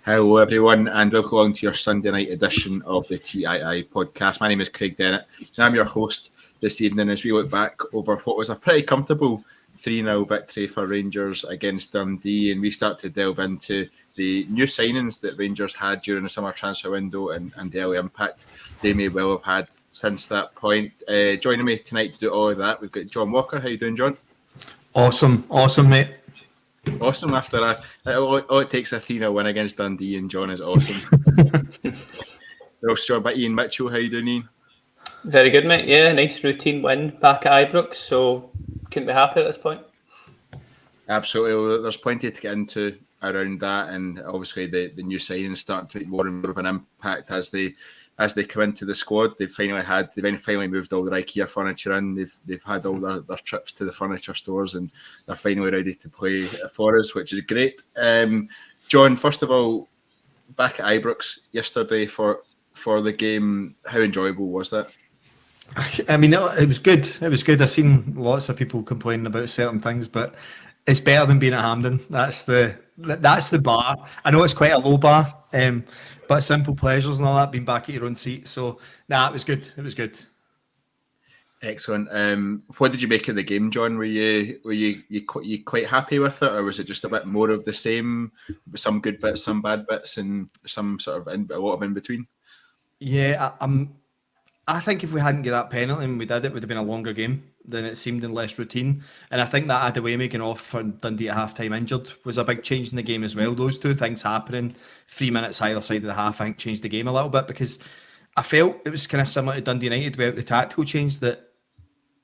Hello everyone and welcome along to your Sunday night edition of the TII podcast. My name is Craig Dennett and I'm your host this evening as we look back over what was a pretty comfortable 3-0 victory for Rangers against Dundee, and we start to delve into the new signings that Rangers had during the summer transfer window and the early impact they may well have had since that point. Joining me tonight to do all of that, we've got John Walker. How you doing, John? Awesome mate. Awesome after all it takes a 3-0 win against Dundee, and John is awesome. We're also joined by Ian Mitchell. How you doing, Ian? Very good, mate. Yeah, nice routine win back at Ibrox, so couldn't be happier at this point. Absolutely. There's plenty to get into around that, and obviously the new signings starting to make more and more of an impact as they come into the squad. They've finally moved all their IKEA furniture in. They've had all their trips to the furniture stores, and they're finally ready to play for us, which is great. John, first of all, back at Ibrox yesterday for the game, how enjoyable was that? I mean, it was good. It was good. I've seen lots of people complaining about certain things, but it's better than being at Hampden. That's the bar. I know it's quite a low bar, but simple pleasures and all that, being back at your own seat. So, it was good. It was good. Excellent. What did you make of the game, John? Were you quite happy with it, or was it just a bit more of the same, some good bits, some bad bits, and some sort of a lot of in between? Yeah, I think if we hadn't got that penalty and we did, it would have been a longer game than it seemed and less routine. And I think that Adewemi going off for Dundee at half-time injured was a big change in the game as well. Those two things happening, 3 minutes either side of the half, I think changed the game a little bit, because I felt it was kind of similar to Dundee United without the tactical change, that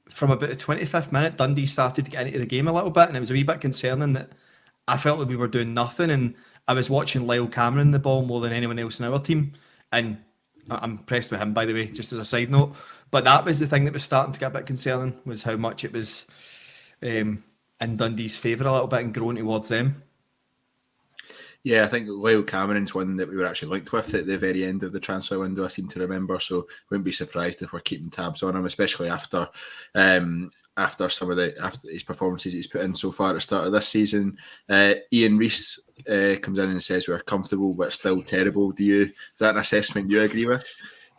from about the 25th minute, Dundee started to get into the game a little bit, and it was a wee bit concerning that I felt that we were doing nothing, and I was watching Lyle Cameron the ball more than anyone else in our team, and I'm impressed with him, by the way, just as a side note. But that was the thing that was starting to get a bit concerning, was how much it was in Dundee's favour a little bit and growing towards them. Yeah, I think Lyle Cameron's one that we were actually linked with at the very end of the transfer window, I seem to remember. So wouldn't be surprised if we're keeping tabs on him, especially after some of his performances he's put in so far at the start of this season. Ian Rees comes in and says we're comfortable but still terrible. Is that an assessment you agree with?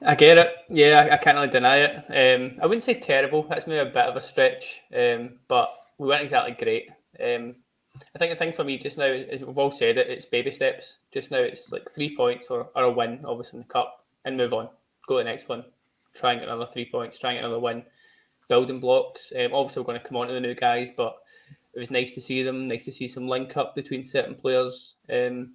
I get it. Yeah, I can't really deny it. I wouldn't say terrible. That's maybe a bit of a stretch, but we weren't exactly great. I think the thing for me just now is, we've all said it, it's baby steps. Just now it's like 3 points or a win, obviously, in the cup, and move on. Go to the next one. Try and get another 3 points, try and get another win. Building blocks. Obviously, we're going to come on to the new guys, but it was nice to see them, nice to see some link up between certain players. I'm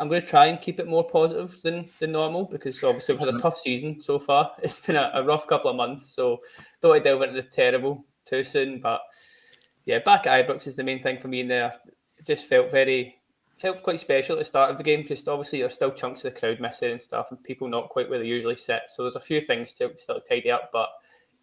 going to try and keep it more positive than normal, because obviously we've had a tough season so far. It's been a rough couple of months, so don't want to delve into the terrible too soon. But yeah, back at Ibrox is the main thing for me in there. It just felt quite special at the start of the game. Just obviously there's still chunks of the crowd missing and stuff, and people not quite where they usually sit. So there's a few things to still tidy up, but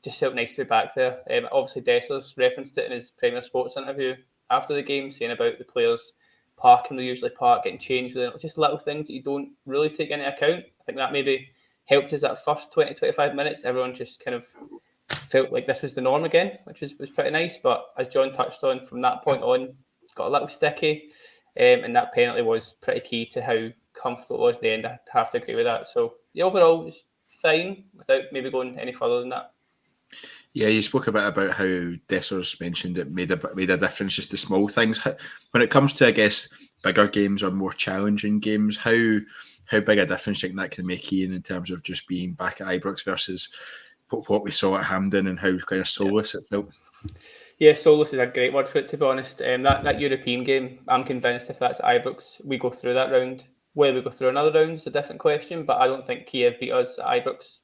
just felt nice to be back there. Obviously Dessler's referenced it in his Premier Sports interview after the game, saying about the players parking, they usually park, getting changed with it. Just little things that you don't really take into account. I think that maybe helped us that first 20-25 minutes. Everyone just kind of felt like this was the norm again, which was pretty nice. But as John touched on, from that point on, got a little sticky, and that penalty was pretty key to how comfortable it was at the end. I have to agree with that. So the overall was fine without maybe going any further than that. Yeah, you spoke a bit about how Dessers mentioned it made a difference, just the small things. When it comes to, I guess, bigger games or more challenging games, how big a difference do you think that can make, Ian, in terms of just being back at Ibrox versus what we saw at Hampden and how kind of soulless it felt? Yeah, soulless is a great word for it, to be honest. That European game, I'm convinced if that's Ibrox, we go through that round. Whether we go through another round is a different question, but I don't think Kiev beat us at Ibrox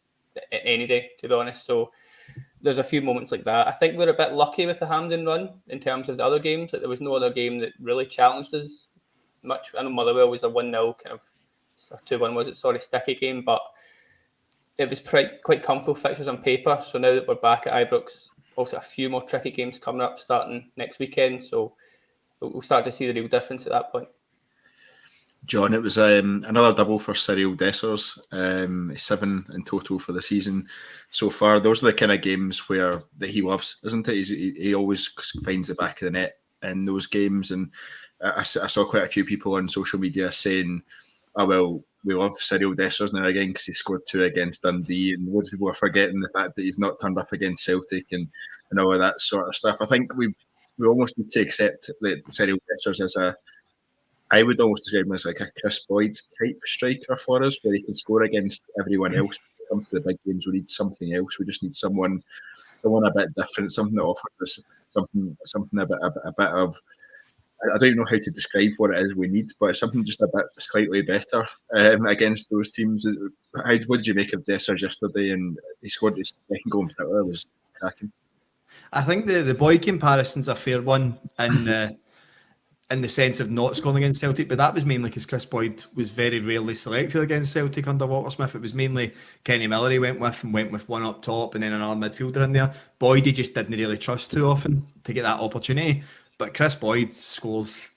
any day, to be honest. So there's a few moments like that. I think we're a bit lucky with the Hampden run in terms of the other games. Like, there was no other game that really challenged us much. I know Motherwell was a 1-0 kind of 2-1 was it? Sorry, sticky game, but it was quite comfortable fixtures on paper. So now that we're back at Ibrox, also a few more tricky games coming up starting next weekend. So we'll start to see the real difference at that point. John, it was another double for Cyril Dessers, 7 in total for the season so far. Those are the kind of games that he loves, isn't it? He always finds the back of the net in those games, and I saw quite a few people on social media saying oh well, we love Cyril Dessers now again because he scored 2 against Dundee, and loads of people are forgetting the fact that he's not turned up against Celtic and all of that sort of stuff. I think we almost need to accept that Cyril Dessers is I would almost describe him as like a Chris Boyd type striker for us, where he can score against everyone else. When it comes to the big games, we need something else. We just need someone a bit different, something that offers us something a bit of. I don't even know how to describe what it is we need, but it's something just a bit slightly better against those teams. What did you make of Dessers yesterday? And he scored his second goal in particular. It was cracking. I think the Boyd comparison's a fair one in the sense of not scoring against Celtic, but that was mainly because Chris Boyd was very rarely selected against Celtic under Walter-Smith. It was mainly Kenny Miller he went with one up top and then another midfielder in there. Boyd he just didn't really trust too often to get that opportunity. But Chris Boyd scores.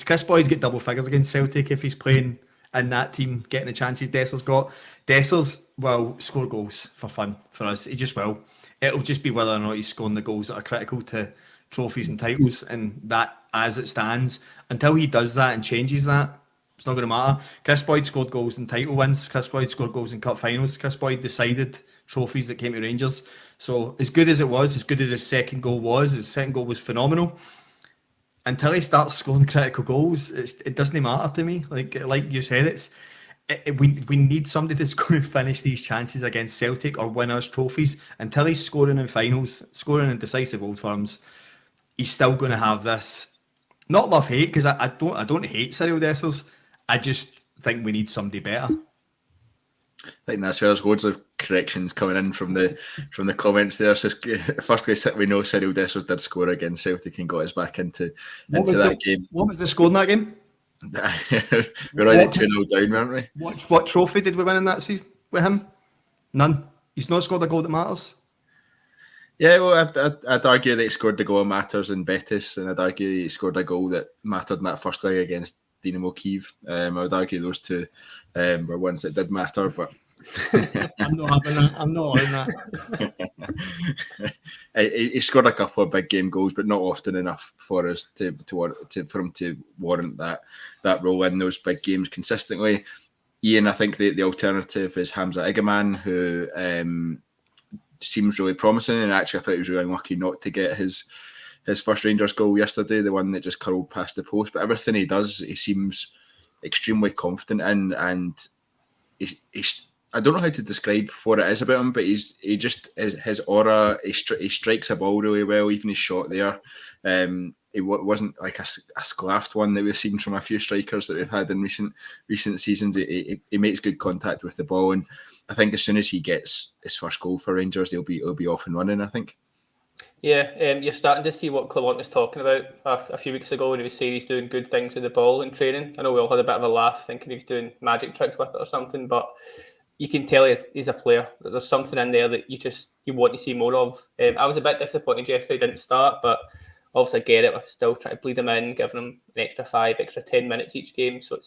Chris Boyd's get double figures against Celtic if he's playing in that team, getting the chances Dessers got. Dessers will score goals for fun for us. He just will. It'll just be whether or not he's scoring the goals that are critical to trophies and titles, and that as it stands, until he does that and changes that, it's not going to matter. Chris Boyd scored goals in title wins. Chris Boyd scored goals in cup finals. Chris Boyd decided trophies that came to Rangers. So as good as it was, as good as his second goal was phenomenal. Until he starts scoring critical goals, it doesn't matter to me. Like you said, we need somebody that's going to finish these chances against Celtic or win us trophies. Until he's scoring in finals, scoring in decisive Old Firms, he's still going to have this. Not love-hate, because I don't hate Cyril Dessers. I just think we need somebody better. I think that's where there's loads of corrections coming in from the comments there. So firstly, we know Cyril Dessers did score against Celtic and got us back into that game. What was the score in that game? We're already 2-0 down, weren't we? What trophy did we win in that season with him? None. He's not scored a goal that matters. Yeah, well, I'd argue that he scored the goal that matters in Betis, and I'd argue he scored a goal that mattered in that first leg against Dynamo Kyiv. I would argue those two were ones that did matter, but I'm not having that. I'm not on that. He scored a couple of big game goals, but not often enough for us for him to warrant that role in those big games consistently. Iain, I think the alternative is Hamza Igaman, who seems really promising, and actually I thought he was really unlucky not to get his first Rangers goal yesterday, the one that just curled past the post. But everything he does, he seems extremely confident in, and he's I don't know how to describe what it is about him, but his aura, he strikes a ball really well, even his shot there. It wasn't like a sclaffed one that we've seen from a few strikers that we've had in recent seasons. He makes good contact with the ball, and I think as soon as he gets his first goal for Rangers, he'll be off and running, I think. Yeah, you're starting to see what Clement was talking about a few weeks ago when he was saying he's doing good things with the ball in training. I know we all had a bit of a laugh thinking he was doing magic tricks with it or something, but you can tell he's a player. There's something in there that you want to see more of. I was a bit disappointed Jefte didn't start, but obviously I get it. We're still trying to bleed him in, giving him an extra 5, extra 10 minutes each game. So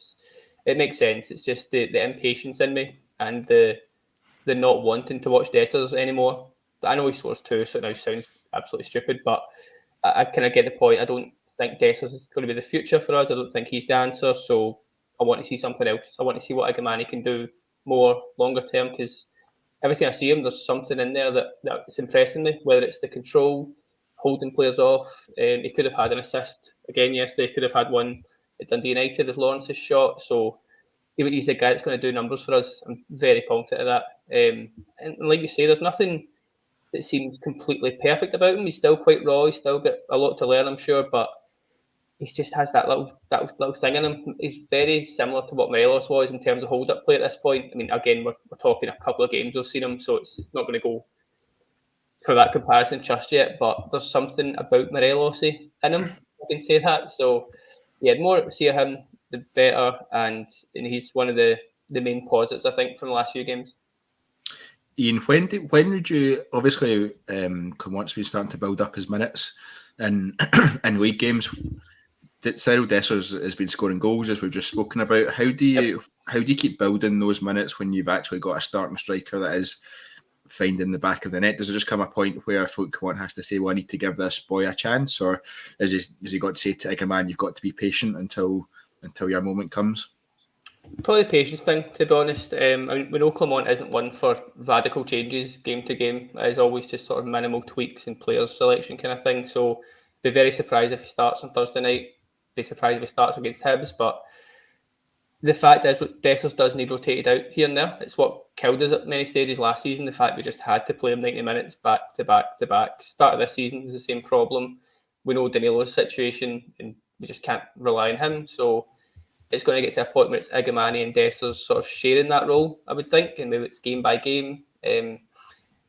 it makes sense. It's just the impatience in me and the not wanting to watch Dessers anymore. I know he scores 2, so it now sounds absolutely stupid, but I kind of get the point. I don't think Dessers is going to be the future for us. I don't think he's the answer. So I want to see something else. I want to see what Igamani can do more longer term, because every time I see him, there's something in there that's impressing me, whether it's the control, holding players off. He could have had an assist again yesterday. He could have had one at Dundee United as Lawrence's shot. So he's a guy that's going to do numbers for us. I'm very confident of that. And like you say, there's nothing that seems completely perfect about him. He's still quite raw. He's still got a lot to learn, I'm sure, but he just has that little thing in him. He's very similar to what Morelos was in terms of hold-up play at this point. I mean, again, we're talking a couple of games we've seen him, so it's not going to go for that comparison just yet, but there's something about Morelos in him, I can say that. So, yeah, the more we see him, the better, and he's one of the main positives, I think, from the last few games. Iain, when would you, obviously, once we're starting to build up his minutes in league games, Cyril Dessers has been scoring goals, as we've just spoken about. How do you keep building those minutes when you've actually got a starting striker that is finding the back of the net? Does it just come a point where Clement has to say, well, I need to give this boy a chance, or has he got to say to Igaman, you've got to be patient until your moment comes? Probably the patience thing, to be honest. I mean, we know Clement isn't one for radical changes game to game. It's always just sort of minimal tweaks in players selection kind of thing. So be very surprised if he starts on Thursday night. Be surprised if he starts against Hibs. But the fact is, Dessers does need rotated out here and there. It's what killed us at many stages last season. The fact we just had to play him 90 minutes back to back to back. Start of this season was the same problem. We know Danilo's situation and we just can't rely on him. So it's going to get to a point where it's Igamani and Dessers sort of sharing that role, I would think, and maybe it's game by game.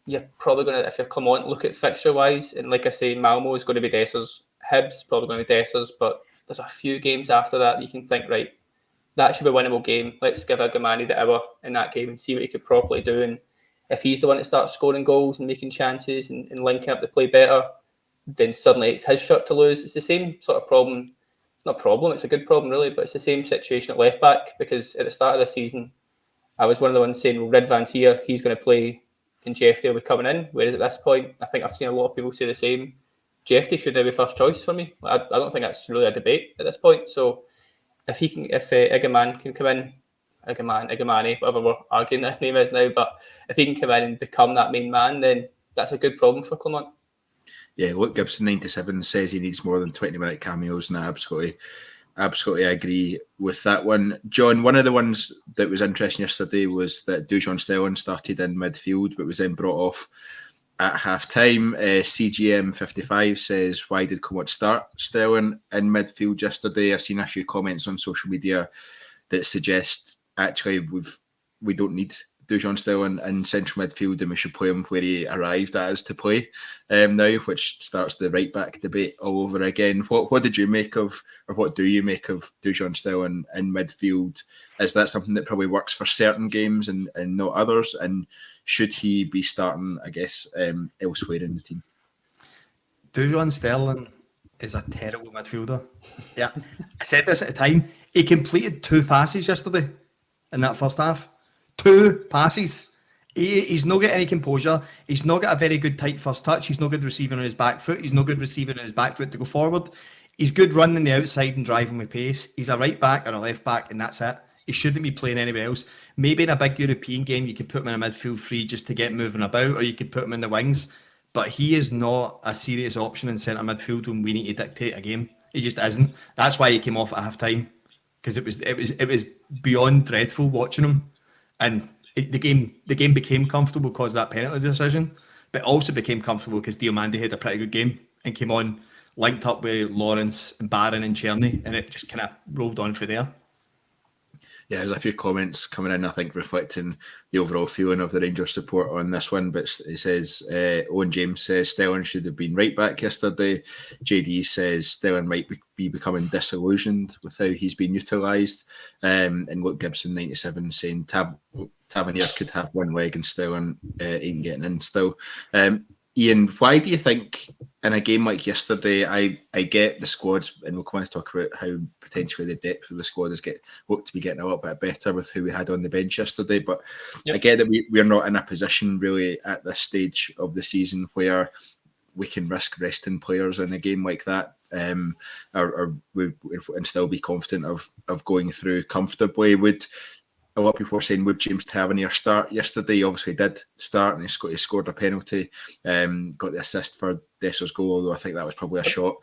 You're probably going to, if you're Clement, look at fixture-wise, and like I say, Malmo is going to be Dessers, Hibs probably going to be Dessers, but there's a few games after that you can think, right, that should be a winnable game. Let's give Igamani the hour in that game and see what he can properly do, and if he's the one that starts scoring goals and making chances and linking up the play better, then suddenly it's his shirt to lose. It's the same sort of problem. Not problem, it's a good problem really, but it's the same situation at left back, because at the start of the season I was one of the ones saying, well, Ridvan's here, he's going to play and Jefte will be coming in, whereas at this point I think I've seen a lot of people say the same. Jefte should now be first choice for me. I don't think that's really a debate at this point. So if Igaman can come in, Igamani, whatever we're arguing that name is now, but if he can come in and become that main man, then that's a good problem for Clement. Yeah, look, Gibson 97 says he needs more than 20-minute cameos, and I absolutely agree with that one. John, one of the ones that was interesting yesterday was that Dujon Stelling started in midfield, but was then brought off at half-time. CGM 55 says, why did Clement start Stelling in midfield yesterday? I've seen a few comments on social media that suggest actually we don't need Dujon Stelling in central midfield, and we should play him where he arrived as to play now, which starts the right back debate all over again. What did you make of, or what do you make of Dujon Stelling in midfield? Is that something that probably works for certain games and not others? And should he be starting, I guess, elsewhere in the team? Dujon Stelling is a terrible midfielder. Yeah, I said this at the time. He completed 2 passes yesterday in that first half. 2 passes. He's not got any composure. He's not got a very good tight first touch. He's not good receiving on his back foot. He's not good receiving on his back foot to go forward. He's good running the outside and driving with pace. He's a right back or a left back, and that's it. He shouldn't be playing anywhere else. Maybe in a big European game, you could put him in a midfield free just to get moving about, or you could put him in the wings. But he is not a serious option in centre midfield when we need to dictate a game. He just isn't. That's why he came off at half time, because it was beyond dreadful watching him. And the game became comfortable because of that penalty decision, but also became comfortable because Diomande had a pretty good game and came on, linked up with Lawrence and Barron and Czerny, and it just kind of rolled on for there. Yeah, there's a few comments coming in, I think, reflecting the overall feeling of the Rangers support on this one. But it says, Owen James says Stelling should have been right back yesterday. JD says Stelling might be becoming disillusioned with how he's been utilised. And look, Gibson 97 saying Tavernier could have one leg and Stelling ain't getting in still. Iain, why do you think in a game like yesterday, I get the squads, and we'll come on to talk about how potentially the depth of the squad is looked to be getting a little bit better with who we had on the bench yesterday, but yep. I get that we're not in a position really at this stage of the season where we can risk resting players in a game like that, and still be confident of going through comfortably. A lot of people were saying, would James Tavernier start yesterday? He obviously did start, and he scored a penalty, got the assist for Dessers' goal, although I think that was probably a shot.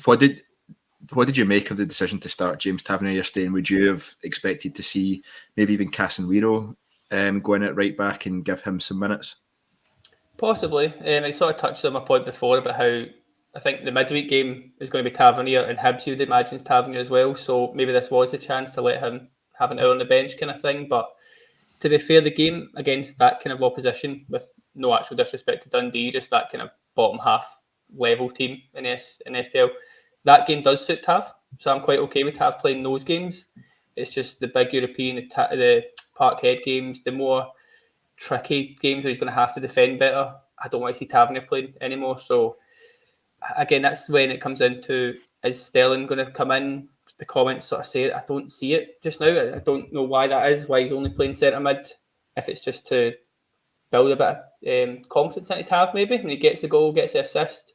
What did you make of the decision to start James Tavernier yesterday, and would you have expected to see maybe even Casemiro go in at right back and give him some minutes? Possibly. I sort of touched on my point before about how I think the midweek game is going to be Tavernier, and Hibs, you'd imagine, is Tavernier as well, so maybe this was a chance to let him have an hour on the bench kind of thing. But to be fair, the game against that kind of opposition, with no actual disrespect to Dundee, just that kind of bottom half level team in SPL, that game does suit Tav. So I'm quite okay with Tav playing those games. It's just the big European, the Parkhead games, the more tricky games where he's going to have to defend better. I don't want to see Tavernier playing anymore. So again, that's when it comes into, is Stelling going to come in? The comments sort of say it. I don't see it just now. I don't know why that is, why he's only playing centre mid. If it's just to build a bit of confidence into Tav, maybe when he gets the goal, gets the assist,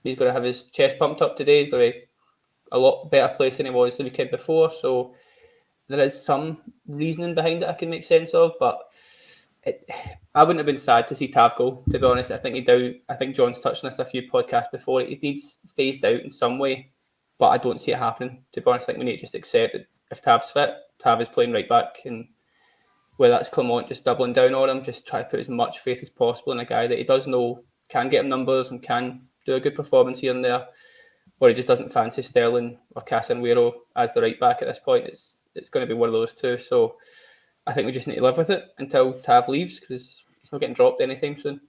he's going to have his chest pumped up today. He's going to be a lot better place than he was the weekend before. So there is some reasoning behind it I can make sense of, but I wouldn't have been sad to see Tav go, to be honest. I think John's touched on this a few podcasts before. It needs phased out in some way, but I don't see it happening. To be honest, I think we need to just accept that if Tav's fit, Tav is playing right back, and whether that's Clement just doubling down on him, just try to put as much faith as possible in a guy that he does know can get him numbers and can do a good performance here and there, or he just doesn't fancy Sterling or Casemiro as the right back at this point. It's going to be one of those two. So I think we just need to live with it until Tav leaves, because he's not getting dropped anytime soon.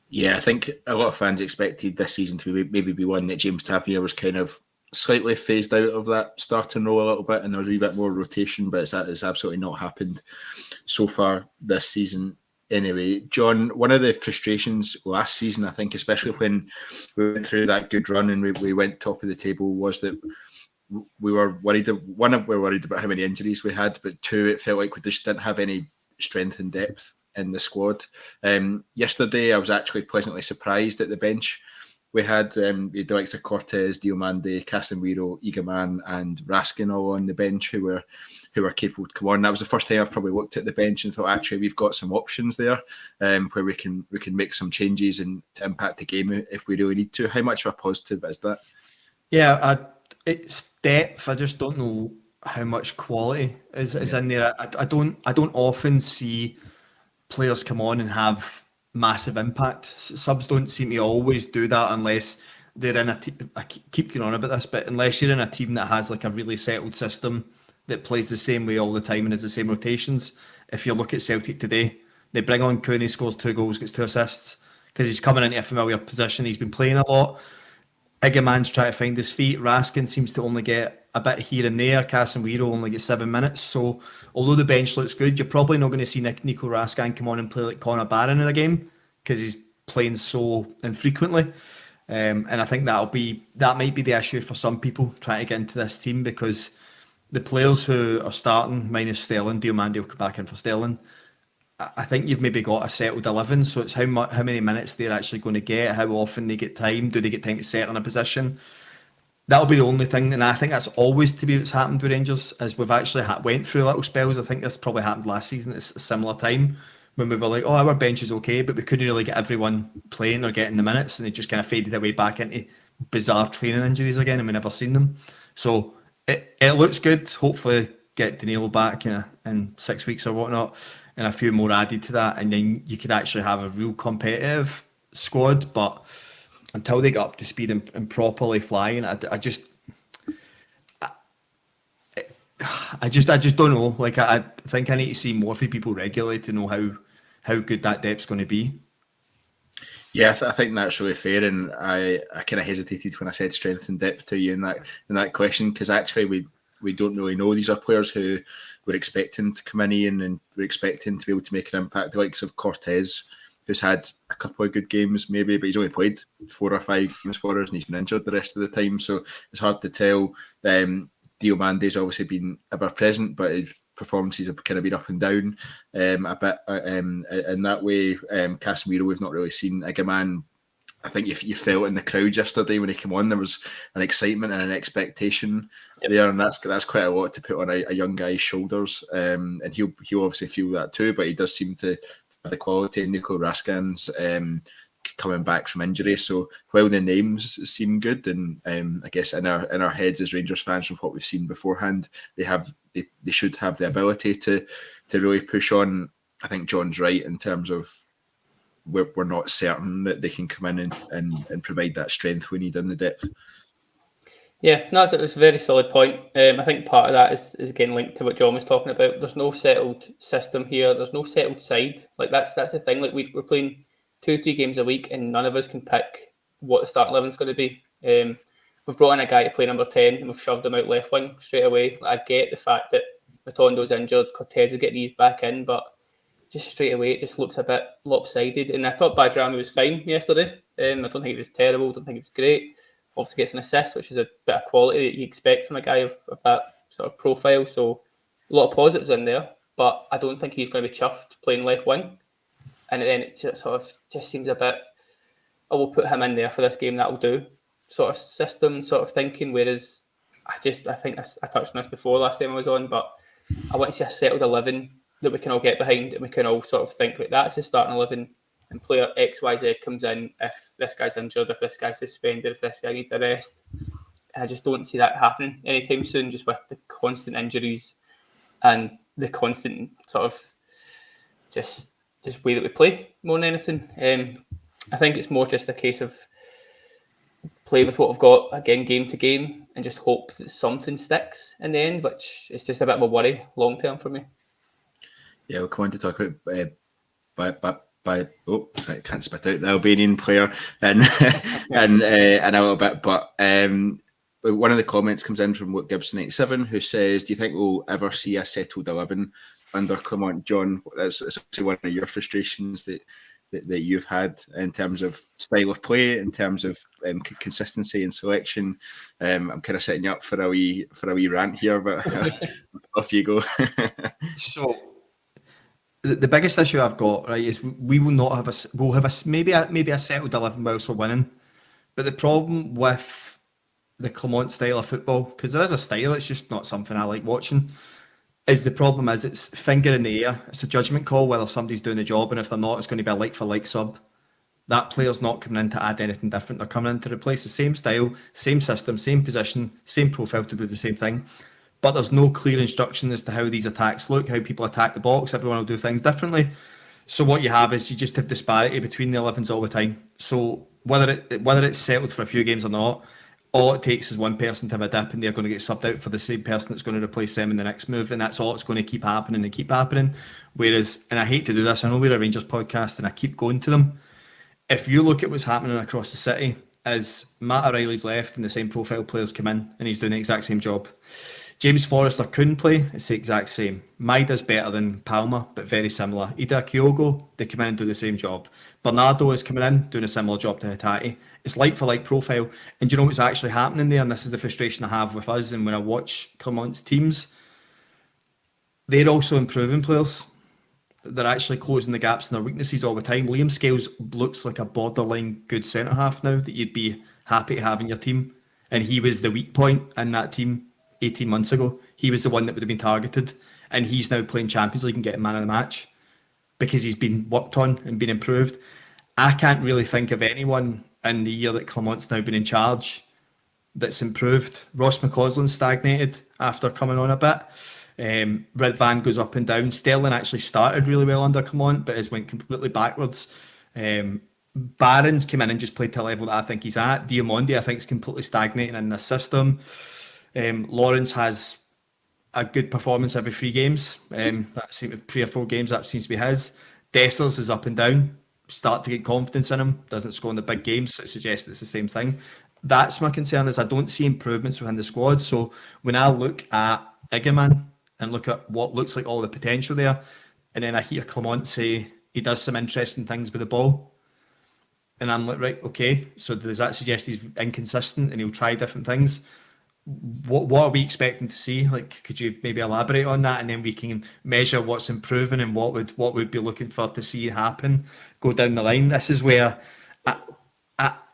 Yeah, I think a lot of fans expected this season to maybe be one that James Tavernier was kind of slightly phased out of that starting role a little bit, and there was a wee bit more rotation, but it's absolutely not happened so far this season. Anyway, John, one of the frustrations last season, I think, especially when we went through that good run and we went top of the table, was that we were worried. One, we were worried about how many injuries we had, but two, it felt like we just didn't have any strength and depth in the squad. Yesterday, I was actually pleasantly surprised at the bench. We had the likes of Cortez, Diomande, Casemiro, Igaman, and Raskin all on the bench who were capable to come on. That was the first time I've probably looked at the bench and thought, actually, we've got some options there where we can make some changes and to impact the game if we really need to. How much of a positive is that? Yeah, it's depth. I just don't know how much quality is in there. I don't often see players come on and have massive impact. Subs don't seem to always do that unless they're in a team. I keep going on about this, but unless you're in a team that has like a really settled system that plays the same way all the time and has the same rotations. If you look at Celtic today, they bring on Cooney, scores 2 goals, gets 2 assists because he's coming into a familiar position. He's been playing a lot. Igaman's trying to find his feet. Raskin seems to only get a bit here and there. Casemiro only gets 7 minutes. So although the bench looks good, you're probably not going to see Nico Raskin come on and play like Conor Barron in a game because he's playing so infrequently. And I think that might be the issue for some people trying to get into this team, because the players who are starting, minus Sterling, Diomande will come back in for Sterling. I think you've maybe got a settled 11, so it's how many minutes they're actually going to get, how often they get time, do they get time to settle in a position? That'll be the only thing, and I think that's always to be what's happened with Rangers, as we've actually went through little spells. I think this probably happened last season at a similar time, when we were like, oh, our bench is okay, but we couldn't really get everyone playing or getting the minutes, and they just kind of faded away back into bizarre training injuries again, and we never seen them. So it looks good. Hopefully get Danilo back in 6 weeks or whatnot, and a few more added to that, and then you could actually have a real competitive squad. But until they get up to speed and properly flying, I just don't know. Like I think I need to see more from people regularly to know how good that depth's going to be. Yeah, I think that's really fair, and I kind of hesitated when I said strength and depth to you in that question, because actually we don't really know. These are players who we're expecting to come in and we're expecting to be able to make an impact. The likes of Cortez, who's had a couple of good games maybe, but he's only played 4 or 5 games for us and he's been injured the rest of the time, so it's hard to tell. Diomande's obviously been ever present, but his performances have kind of been up and down a bit in that way. Casemiro we've not really seen. Igaman, I think you felt in the crowd yesterday when he came on, there was an excitement and an expectation there, and that's quite a lot to put on a young guy's shoulders. And he'll obviously feel that too, but he does seem to have the quality. Nico Raskin's coming back from injury, so while the names seem good, and I guess in our heads as Rangers fans from what we've seen beforehand, they should have the ability to really push on. I think John's right in terms of we're not certain that they can come in and provide that strength we need in the depth. Yeah, no, it's a very solid point. I think part of that is again linked to what John was talking about. There's no settled system here. There's no settled side. Like that's the thing. Like we're playing 2-3 games a week, and none of us can pick what the starting 11 is going to be. We've brought in a guy to play number 10, and we've shoved him out left wing straight away. Like, I get the fact that Matondo's injured, Cortez is getting eased back in, but just straight away it just looks a bit lopsided. And I thought Badrami was fine yesterday. I don't think it was terrible. I don't think it was great. Obviously gets an assist, which is a bit of quality that you expect from a guy of that sort of profile. So a lot of positives in there, but I don't think he's going to be chuffed playing left wing. And then it just seems a bit, oh, we'll put him in there for this game, that'll do, sort of system, sort of thinking. Whereas I think I touched on this before last time I was on, but I want to see a settled 11 that we can all get behind and we can all sort of think, right, that's the starting 11 and player XYZ comes in if this guy's injured, if this guy's suspended, if this guy needs a rest. And I just don't see that happening anytime soon, just with the constant injuries and the constant sort of just way that we play more than anything. I think it's more just a case of play with what we've got again, game to game, and just hope that something sticks in the end, which is just a bit of a worry long term for me. Yeah, we'll come on to talk about I can't spit out the Albanian player in a little bit, but one of the comments comes in from Gibson87, who says, "Do you think we'll ever see a settled 11 under Clement?" John, that's actually one of your frustrations that you've had in terms of style of play, in terms of consistency and selection. I'm kind of setting you up for a wee rant here, but off you go. So the biggest issue I've got, right, is we will not have we'll have maybe a settled 11 whilst we're winning, but the problem with the Clement style of football, because there is a style, it's just not something I like watching, is the problem is it's finger in the air. It's a judgment call whether somebody's doing the job, and if they're not, it's going to be a like for like sub. That player's not coming in to add anything different. They're coming in to replace the same style, same system, same position, same profile to do the same thing. But there's no clear instruction as to how these attacks look, how people attack the box. Everyone will do things differently. So what you have is you just have disparity between the 11s all the time. So whether it's settled for a few games or not, all it takes is one person to have a dip and they're going to get subbed out for the same person that's going to replace them in the next move, and that's all it's going to keep happening and keep happening. Whereas, and I hate to do this, I know we're a Rangers podcast and I keep going to them, if you look at what's happening across the city, is Matt O'Reilly's left and the same profile players come in and he's doing the exact same job. James Forrester couldn't play, it's the exact same. Maida's better than Palmer, but very similar. Ida Kyogo, they come in and do the same job. Bernardo is coming in, doing a similar job to Hatate. It's like for like profile. And do you know what's actually happening there? And this is the frustration I have with us, and when I watch Clement's teams, they're also improving players. They're actually closing the gaps in their weaknesses all the time. Liam Scales looks like a borderline good centre-half now that you'd be happy to have in your team. And he was the weak point in that team 18 months ago. He was the one that would have been targeted, and he's now playing Champions League and getting man of the match because he's been worked on and been improved. I can't really think of anyone in the year that Clement's now been in charge that's improved. Ross McCausland's stagnated after coming on a bit. Ridvan goes up and down. Sterling actually started really well under Clement, but has went completely backwards. Barron's came in and just played to a level that I think he's at. Diamondi, I think, is completely stagnating in the system. Lawrence has a good performance every 3 games. That seems 3 or 4 games, that seems to be his. Dessers is up and down. Start to get confidence in him. Doesn't score in the big games, so it suggests it's the same thing. That's my concern, is I don't see improvements within the squad. So when I look at Igaman and look at what looks like all the potential there, and then I hear Clement say he does some interesting things with the ball, and I'm like, right, okay, so does that suggest he's inconsistent and he'll try different things? What are we expecting to see? Like, could you maybe elaborate on that, and then we can measure what's improving and what we'd be looking for to see happen go down the line. This is where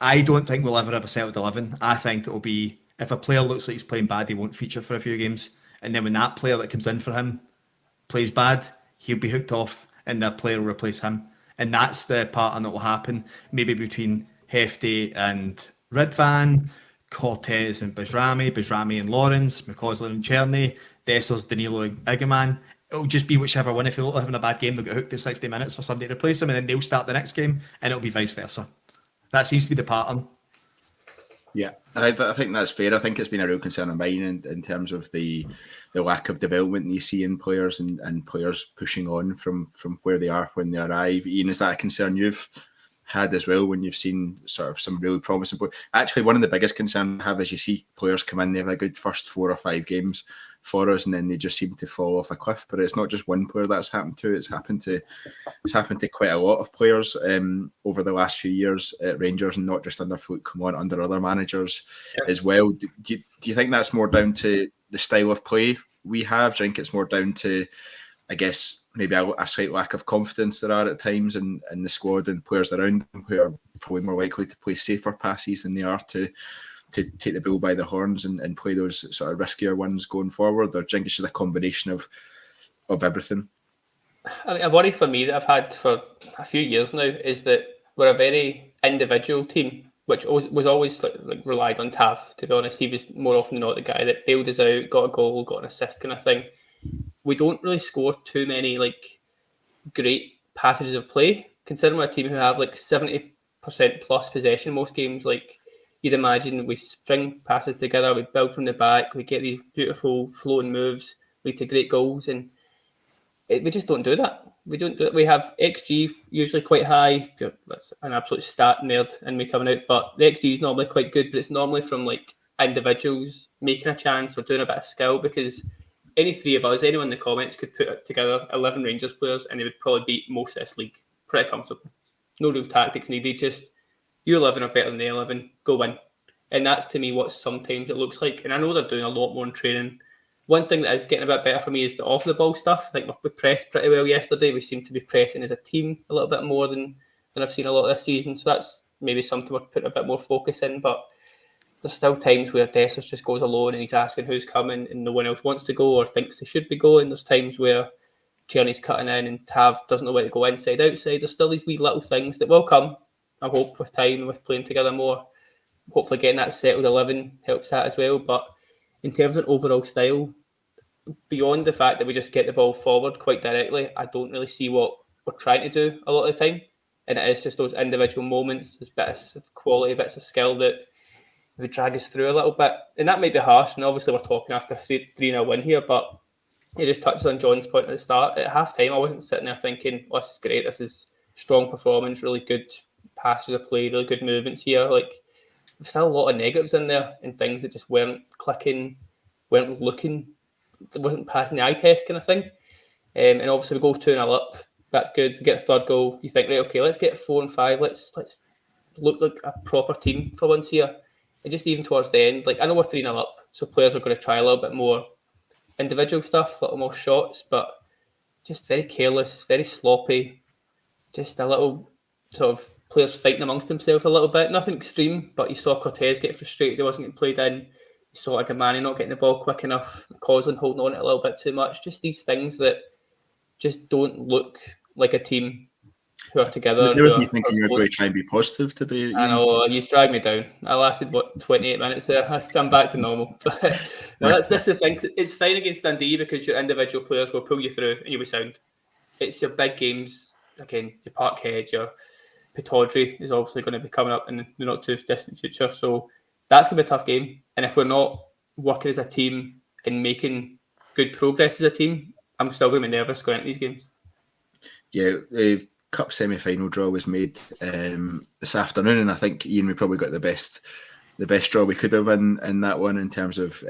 I don't think we'll ever have a settled 11. I think it'll be, if a player looks like he's playing bad, he won't feature for a few games, and then when that player that comes in for him plays bad, he'll be hooked off and that player will replace him. And that's the pattern that will happen, maybe between Jefte and Ridvan, Cortez and Bajrami and Lawrence, McCausland and Cherney, Dessers, Danilo and Igaman. It'll just be whichever one. If they're having a bad game, they'll get hooked to 60 minutes for somebody to replace them, and then they'll start the next game, and it'll be vice versa. That seems to be the pattern. Yeah, I think that's fair. I think it's been a real concern of mine in terms of the lack of development you see in players and players pushing on from where they are when they arrive. Ian, is that a concern you've had as well when you've seen sort of some really promising players? Actually, one of the biggest concerns I have is you see players come in, they have a good first 4 or 5 games for us, and then they just seem to fall off a cliff. But it's not just one player that's happened to. It's happened to quite a lot of players over the last few years at Rangers, and not just under Clement, under other managers as well. Do you think that's more down to the style of play we have? Do you think it's more down to, I guess, maybe a slight lack of confidence there are at times in the squad and players around them who are probably more likely to play safer passes than they are to take the bull by the horns and play those sort of riskier ones going forward, or do you think it's just a combination of everything? I mean, a worry for me that I've had for a few years now is that we're a very individual team, which was always like relied on Tav. To be honest, he was more often than not the guy that bailed us out, got a goal, got an assist, kind of thing. We don't really score too many like great passages of play, considering we're a team who have like 70% plus possession most games. Like you'd imagine, we string passes together, we build from the back, we get these beautiful floating moves, lead to great goals, and we just don't do that. We don't do it. We have XG usually quite high. That's an absolute stat nerd in me coming out, but the XG is normally quite good, but it's normally from like individuals making a chance or doing a bit of skill, because any three of us, anyone in the comments could put together 11 Rangers players and they would probably beat most of this league pretty comfortably. No real tactics needed, just you 11 are better than the 11, go win. And that's to me what sometimes it looks like. And I know they're doing a lot more in training. One thing that is getting a bit better for me is the off the ball stuff. I think we pressed pretty well yesterday. We seem to be pressing as a team a little bit more than I've seen a lot this season. So that's maybe something we're putting a bit more focus in. But there's still times where Dessers just goes alone and he's asking who's coming and no one else wants to go or thinks they should be going. There's times where Tierney's cutting in and Tav doesn't know where to go inside, outside. There's still these wee little things that will come, I hope, with time and with playing together more. Hopefully getting that settled 11 helps that as well. But in terms of overall style, beyond the fact that we just get the ball forward quite directly, I don't really see what we're trying to do a lot of the time. And it is just those individual moments, those bits of quality, bits of skill that would drag us through a little bit. And that might be harsh. And obviously we're talking after 3-0 win here, but it just touches on John's point at the start. At half time, I wasn't sitting there thinking, oh, this is great. This is strong performance, really good passes of play, really good movements here. Like, there's still a lot of negatives in there and things that just weren't clicking, weren't looking, wasn't passing the eye test kind of thing. And obviously we go 2-0 up. That's good. We get a third goal. You think, right, okay, let's get 4 and 5. Let's look like a proper team for once here. And just even towards the end, like I know we're 3-0 up, so players are going to try a little bit more individual stuff, a little more shots, but just very careless, very sloppy. Just a little sort of players fighting amongst themselves a little bit. Nothing extreme, but you saw Cortez get frustrated. He wasn't getting played in. You saw like a Manny not getting the ball quick enough. Coslin holding on it a little bit too much. Just these things that just don't look like a team who are together. There was me thinking you were going to try and be positive today. I know, you dragged me down. I lasted, 28 minutes there. I'm back to normal. But no, that's the thing. It's fine against Dundee because your individual players will pull you through and you'll be sound. It's your big games, again, your Parkhead, your Pataudry is obviously going to be coming up in the not too distant future. So that's going to be a tough game. And if we're not working as a team and making good progress as a team, I'm still going to be nervous going into these games. Yeah, the Cup semi-final draw was made this afternoon, and I think, Ian, we probably got the best draw we could have in that one in terms of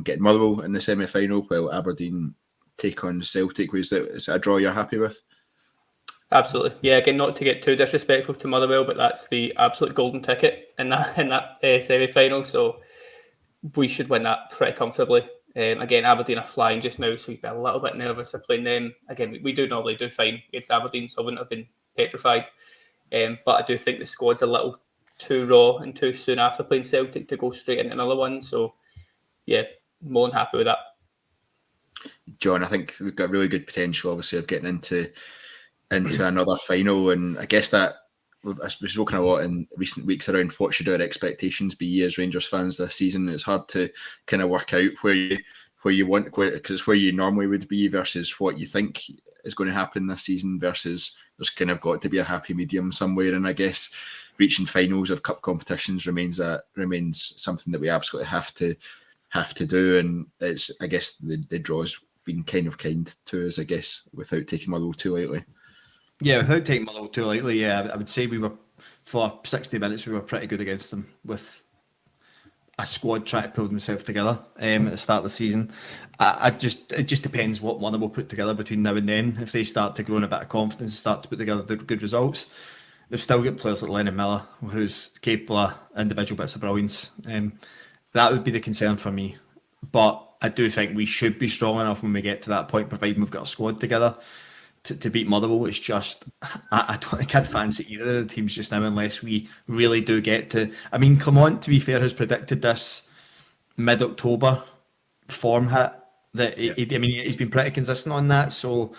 getting Motherwell in the semi-final, while Aberdeen take on Celtic. Is that a draw you're happy with? Absolutely. Yeah, again, not to get too disrespectful to Motherwell, but that's the absolute golden ticket in that semi-final, so we should win that pretty comfortably. Again, Aberdeen are flying just now, so you'd be a little bit nervous of playing them. Again, we do normally do fine against Aberdeen, so I wouldn't have been petrified. But I do think the squad's a little too raw and too soon after playing Celtic to go straight into another one. So, yeah, more than happy with that. John, I think we've got really good potential, obviously, of getting into another final, and I guess that we've spoken a lot in recent weeks around what should our expectations be as Rangers fans this season. It's hard to kind of work out where you want, because it's where you normally would be versus what you think is going to happen this season, versus there's kind of got to be a happy medium somewhere. And I guess reaching finals of cup competitions remains something that we absolutely have to do. And it's, I guess, the draw's been kind to us, I guess, without taking Motherwell too lightly. Yeah, without taking Motherwell too lightly, yeah, I would say we were, for 60 minutes, we were pretty good against them with a squad trying to pull themselves together at the start of the season. It just depends what Motherwell put together between now and then. If they start to grow in a bit of confidence and start to put together good results, they've still got players like Lennon Miller, who's capable of individual bits of brilliance. That would be the concern for me. But I do think we should be strong enough when we get to that point, providing we've got a squad together, to beat Motherwell. It's just I can't fancy either of the teams just now unless we really do get to. I mean, Clement, to be fair, has predicted this mid-October form hit. He's been pretty consistent on that. So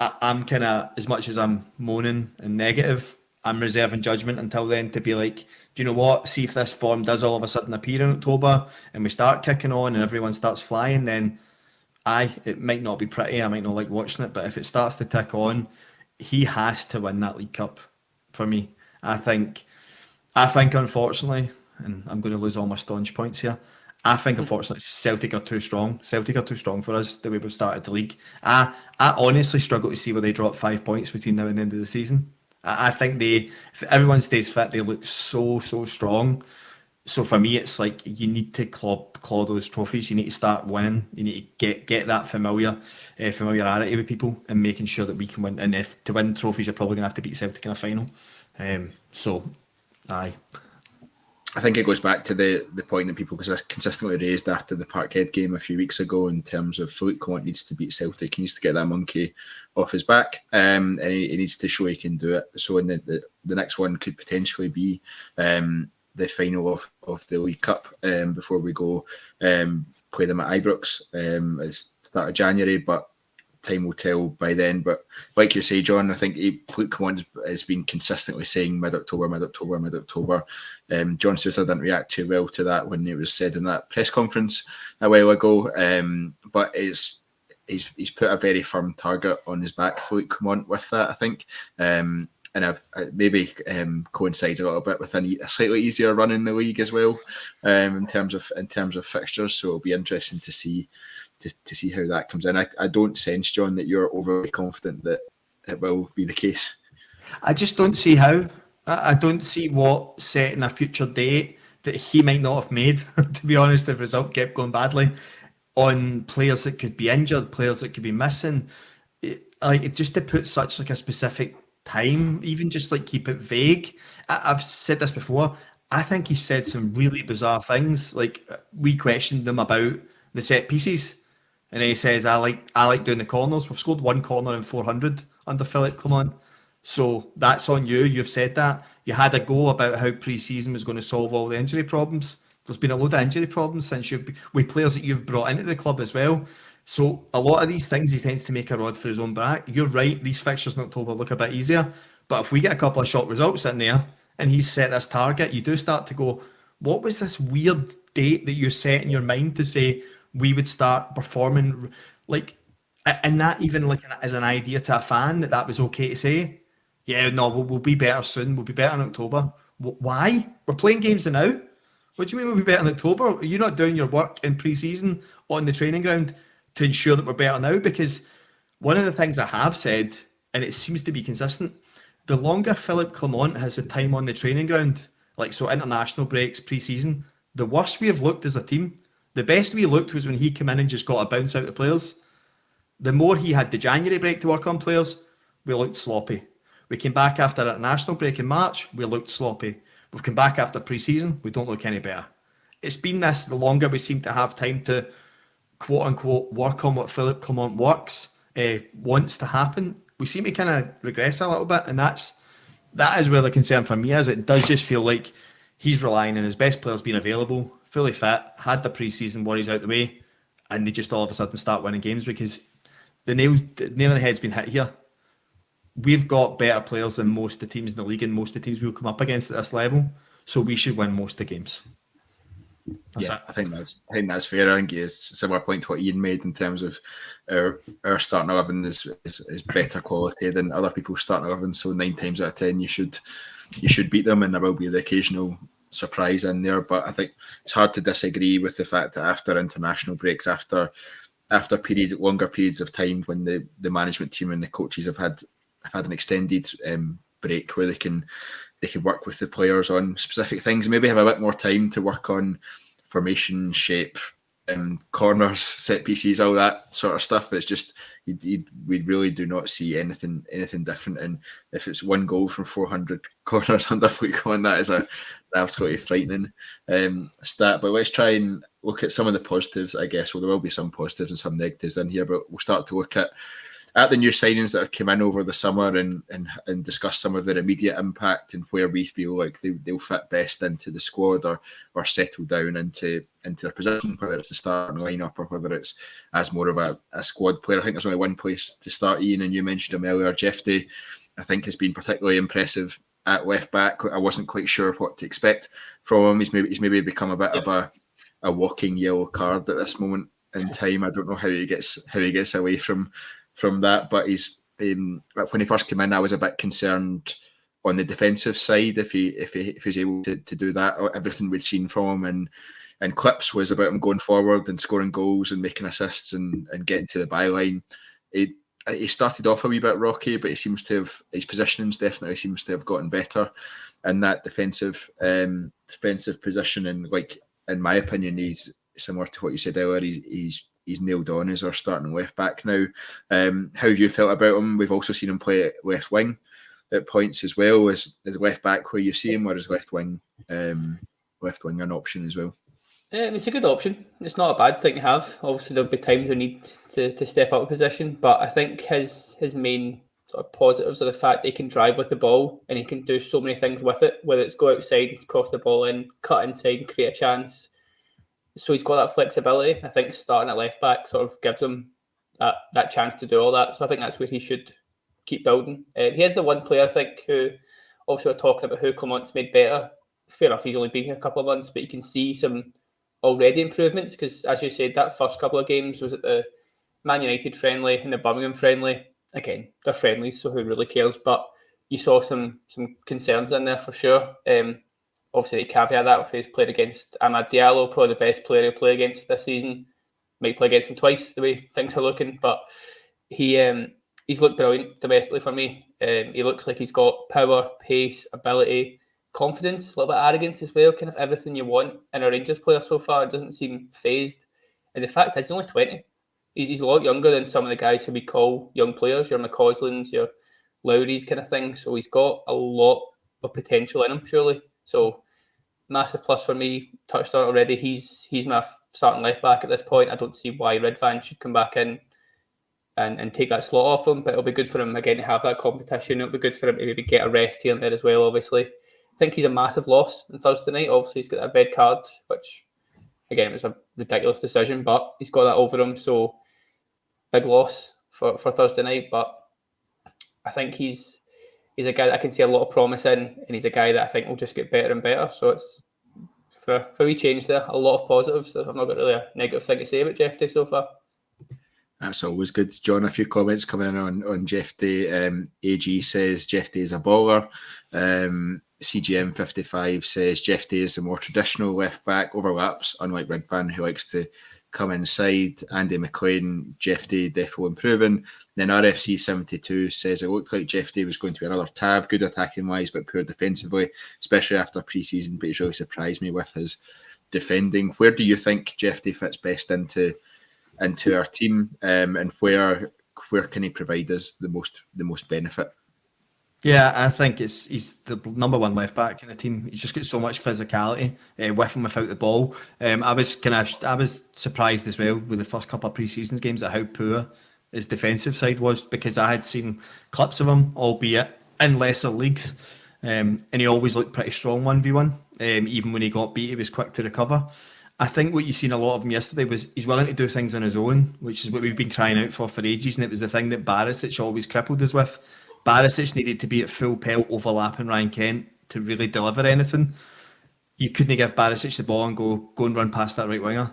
I'm kind of, as much as I'm moaning and negative, I'm reserving judgment until then to be like, do you know what? See if this form does all of a sudden appear in October and we start kicking on and everyone starts flying, then it might not be pretty. I might not like watching it, but if it starts to tick on, he has to win that League Cup for me. I think unfortunately, and I'm going to lose all my staunch points here, I think unfortunately Celtic are too strong. Celtic are too strong for us the way we've started the league. I honestly struggle to see where they drop 5 points between now and the end of the season. I think if everyone stays fit, they look so strong. So for me, it's like you need to claw those trophies. You need to start winning. You need to get that familiarity with people and making sure that we can win. And if to win trophies, you're probably going to have to beat Celtic in a final. Aye. I think it goes back to the point that people consistently raised after the Parkhead game a few weeks ago in terms of Philippe Clement needs to beat Celtic. He needs to get that monkey off his back, and he needs to show he can do it. So in the next one could potentially be the final of the League Cup before we go play them at Ibrox at the start of January, but time will tell by then. But like you say, John, I think Philippe Clement has been consistently saying mid-October. John Souther didn't react too well to that when it was said in that press conference a while ago. But he's put a very firm target on his back, Philippe Clement, with that, I think. And maybe coincides a little bit with a slightly easier run in the league as well, in terms of fixtures. So it'll be interesting to see how that comes in. I don't sense, John, that you're overly confident that it will be the case. I just don't see how. I don't see what setting a future date that he might not have made, to be honest, if the result kept going badly, on players that could be injured, players that could be missing. Just to put such like a specific time, even just like keep it vague. I've said this before. I think he said some really bizarre things. Like, we questioned him about the set pieces, and he says, I like doing the corners. We've scored one corner in 400 under Philippe Clement. So that's on you. You've said that. You had a go about how pre-season was going to solve all the injury problems. There's been a load of injury problems since with players that you've brought into the club as well. So a lot of these things he tends to make a rod for his own back. You're right, these fixtures in October look a bit easier. But if we get a couple of short results in there and he's set this target, you do start to go, what was this weird date that you set in your mind to say we would start performing? Like, and that even like as an idea to a fan that was okay to say, yeah, no, we'll be better soon. We'll be better in October. Why? We're playing games now. What do you mean we'll be better in October? Are you not doing your work in pre-season on the training ground to ensure that we're better now? Because one of the things I have said, and it seems to be consistent, the longer Philippe Clement has the time on the training ground, like so international breaks, pre-season, the worse we have looked as a team. The best we looked was when he came in and just got a bounce out of players. The more he had the January break to work on players, we looked sloppy. We came back after an international break in March, we looked sloppy. We've come back after pre-season, we don't look any better. It's been this, the longer we seem to have time to quote-unquote work on what Philippe Clement wants to happen, we seem to kind of regress a little bit, and that is where the concern for me is. It does just feel like he's relying on his best players being available, fully fit, had the pre-season worries out the way, and they just all of a sudden start winning games because the nail on the head's been hit here. We've got better players than most of the teams in the league, and most of the teams we'll come up against at this level, so we should win most of the games. I think that's fair. I think it's a similar point to what Ian made in terms of our starting 11 is better quality than other people's starting 11. So 9 times out of 10 you should beat them, and there will be the occasional surprise in there. But I think it's hard to disagree with the fact that after international breaks, after longer periods of time when the management team and the coaches have had an extended break where they can work with the players on specific things, maybe have a bit more time to work on formation, shape, corners, set pieces, all that sort of stuff. It's just we really do not see anything different. And if it's one goal from 400 corners under Philippe Clement, that is an absolutely frightening stat. But let's try and look at some of the positives, I guess. Well, there will be some positives and some negatives in here, but we'll start to look at at the new signings that have come in over the summer and discuss some of their immediate impact and where we feel like they'll fit best into the squad or settle down into their position, whether it's the starting lineup or whether it's as more of a squad player. I think there's only one place to start, Ian, and you mentioned him earlier. Jefte, I think, has been particularly impressive at left back. I wasn't quite sure what to expect from him. He's maybe become a bit of a walking yellow card at this moment in time. I don't know how he gets away from that, but he's when he first came in, I was a bit concerned on the defensive side if he's able to do that. Everything we'd seen from him and clips was about him going forward and scoring goals and making assists and getting to the byline. He started off a wee bit rocky, but his positionings definitely seems to have gotten better in that defensive position. And like, in my opinion, he's similar to what you said earlier. He's nailed on as our starting left back now. How have you felt about him? We've also seen him play at left wing at points as well as left back where you see him, or is left wing an option as well? It's a good option. It's not a bad thing to have. Obviously, there'll be times we need to step up a position, but I think his main sort of positives are the fact that he can drive with the ball and he can do so many things with it, whether it's go outside, cross the ball in, cut inside and create a chance. So he's got that flexibility. I think starting at left back sort of gives him that chance to do all that. So I think that's where he should keep building. He is the one player, I think, who obviously we're talking about who Clement's made better. Fair enough, he's only been here a couple of months, but you can see some already improvements because, as you said, that first couple of games was at the Man United friendly and the Birmingham friendly. Again, they're friendlies, so who really cares? But you saw some concerns in there for sure. Obviously, to caveat that with he's played against Amad Diallo, probably the best player he'll play against this season. Might play against him twice, the way things are looking. But he's looked brilliant domestically for me. He looks like he's got power, pace, ability, confidence, a little bit of arrogance as well, kind of everything you want in a Rangers player so far. It doesn't seem phased. And the fact is he's only 20. He's a lot younger than some of the guys who we call young players, your McCauslins, your Lowrys kind of thing. So he's got a lot of potential in him, surely. So massive plus for me. Touched on it already. He's my starting left back at this point. I don't see why Redvan should come back in and take that slot off him, but it'll be good for him again to have that competition. It'll be good for him to maybe get a rest here and there as well, obviously. I think he's a massive loss on Thursday night. Obviously, he's got that red card, which, again, it was a ridiculous decision, but he's got that over him. So, big loss for Thursday night. But I think he's a guy that I can see a lot of promise in, and he's a guy that I think will just get better and better. So, it's for a wee change there. A lot of positives. I've not got really a negative thing to say about Jefte so far. That's always good. John, a few comments coming in on Jefte. AG says Jefte is a baller. CGM 55 says Jefte is a more traditional left back, overlaps, unlike Redvan, who likes to come inside. Andy McLean, Jefte definitely improving. Then RFC 72 says it looked like Jefte was going to be another tab, good attacking wise, but poor defensively, especially after pre-season. But he's really surprised me with his defending. Where do you think Jefte fits best into our team, and where can he provide us the most benefit? Yeah, I think he's the number one left back in the team. He's just got so much physicality with and without the ball. I was surprised as well with the first couple of pre-season games at how poor his defensive side was, because I had seen clips of him, albeit in lesser leagues, and he always looked pretty strong 1v1. Even when he got beat, he was quick to recover. I think what you've seen a lot of him yesterday was he's willing to do things on his own, which is what we've been crying out for ages, and it was the thing that Barisic always crippled us with. Barisic needed to be at full pelt overlapping Ryan Kent to really deliver anything. You couldn't give Barisic the ball and go and run past that right winger.